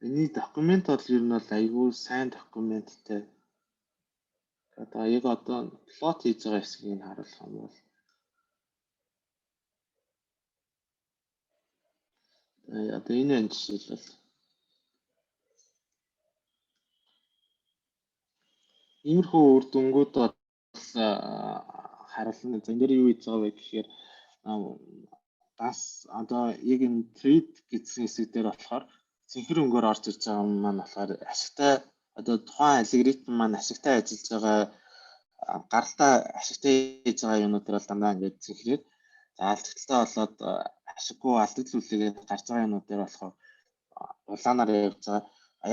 Эний документ бол ер нь бол айгүй сайн документтэй. Одоо яг одоо плот хийж байгаа хэсгийг харуулах юм бол одоо энэ энэ жишээлбэл иймэрхүү үр дүнгууд бол харуулна. Зэн дээр юу хийж байгаа вэ гэхээр бас одоо яг энэ trade гэсэн хэсэг дээр болохоор цэнхэр өнгөөр орж ирж байгаа юм маань болохоор ашигтай одоо тухайн алгоритм маань ашигтай ажиллаж байгаа гаралтай ашигтай хийж байгаа юмнууд дээр бол дандаа ингээд цэнхрээд за алдагдaltaй болоод ашиггүй алдагдал үлээгээд гарч байгаа юмнууд дээр болохоор улаанаар явж байгаа.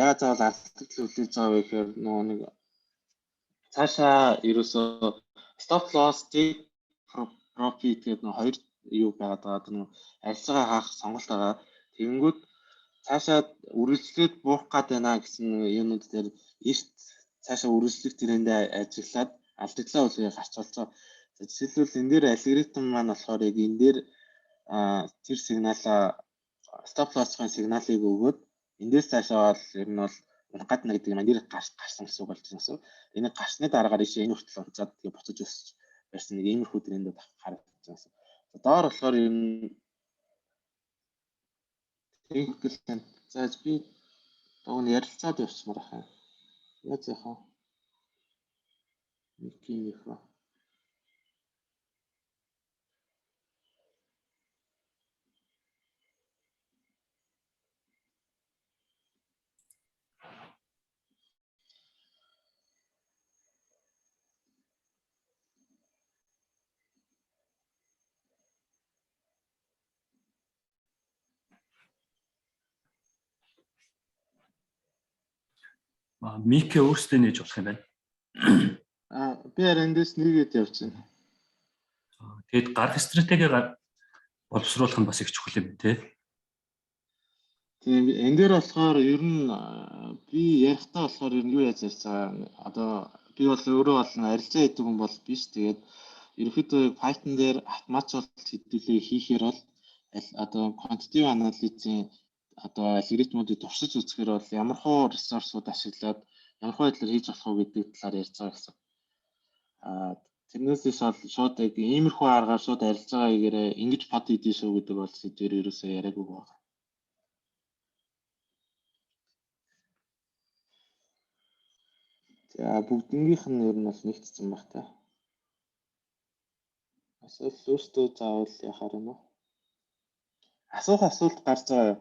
Яагаад заавал алдагдал үлээж байгаа вэ гэхээр нөгөө нэг цаашаа ерөөсөө stop loss, take profit гэдэг нэг хоёр юу байгаад байгаа. Тэр арилжаагаа хаах сонголт байгаа. Тэгэнгүүт цаашаа үргэлжлээд буух гад байна гэсэн юмнууд дээр эрт цаашаа үргэлжлэх трендээ ажиглаад алдагдлаа үлгээ гарч болж байгаа. Жишээлбэл энэ дээр алгоритм маань болохоор яг энэ дээр тэр сигналаа stop loss-ын сигналыг өгөөд эндээс цаашаа бол ер нь бол гад на гэдэг юм нэр гарсан гэсэн үг болж байна гэсэн. Энийг гарсны дараагаар ишээ энэ хүртэл унцаад тэгээ буцаж өсч байсан нэг иймэрхүү трендүүд харагдаж байна гэсэн. Доор болохоор ер нь technical за би дуун ярилцаад явчихмаар хаа. Яаж яах вэ? Нэг юм их ба. Микээ өөрсдөө нээж болох юм байна. Би харин эндээс нэгээд явж байна. Тэгэд гарах стратеги боловсруулах нь бас их чухал юм тий. Тийм энэ дээр болохоор ер нь би ярихтаа болохоор ер нь юу яаж ярьж байгаа одоо би бол өөрөө бол арилжаа хийдэг хүн бол биш. Тэгээд ерөнхийдөө Python дээр автоматжуулалт хэдүүлээ хийхээр бол одоо quantitative analysis-ийн одоо алгоритмуудыг туршиж үзэхээр бол ямар хуу ресурсууд ашиглаад ямар хуу байдлаар хийж болох вэ гэдэг талаар ярьж байгаа гэсэн. Тэрнээс иш бол шууд яг иймэрхүү аргаар шууд арилж байгаа игээрээ ингэж под хийдэж шүү гэдэг бол сэдвэр ерөөсөө яриаггүй байна. За бүгднгийнх нь ер нь бол нэгтсэн баг та. Асуулт өөртөө заавал яхаар юм уу? Асуулт гарч байгаа юу?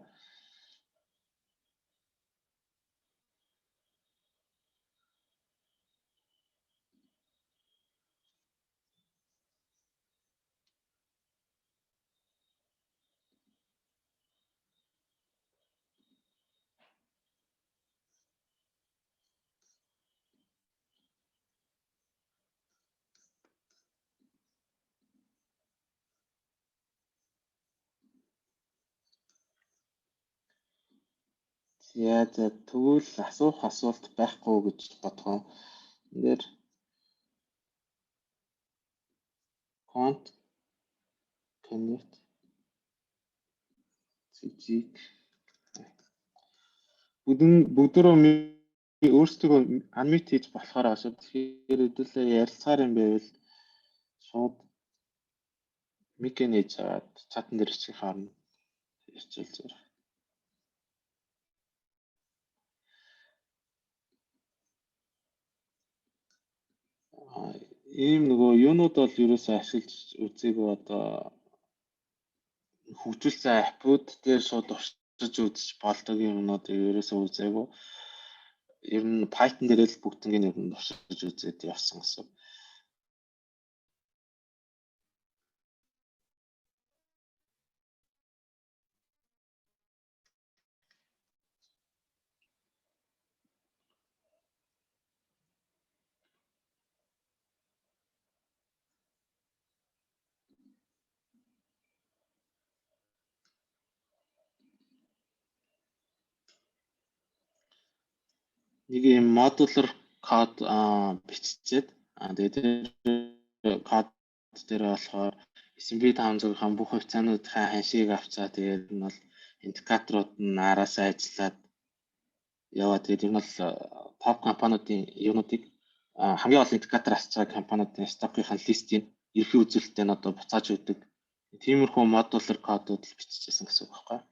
Яа за тэгвэл асуулт байхгүй гэж бодгоо. Энд дээр Cont Connect цэжиг бүгдөө өөрсдөө unmute хийж болохоор ашиг. Тэгэхээр хэдүүлээ ярилцгаар юм байвал шууд мик нээж аваад чатан дээр чих харна. Ярьчил зүгээр. Ийм нөгөө юунууд бол ерөөсөө ашиглаж үзээгүй одоо хөгжүүлсэн аппууд дээр шууд орчиж үзэж болдог юмнууд ерөөсөө үзээгүй. Ер нь Python дээр л бүгднийг ер нь орчиж үзээд явсан гэсэн. Нэг юм modular код биччихээд тэгээд код дээр болохоор SMP 500-ийн бүх хувьцаануудын ханшийг авцаа тэгээд нь бол индикаторууд нь араасаа ажиллаад яваа. Тэгээд энэ бол топ компаниудын юунуудыг хамгийн олон индикатор асч байгаа компаниудын стокийн листийг ерхий үзүүлэлттэй нь одоо буцааж өгдөг. Тиймэрхүү modular кодууд л биччихсэн гэсэн үг байхгүй юу?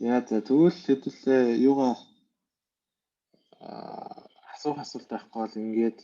За тэгвэл хэдүүлээ юугаа асуулт байхгүй бол ингээд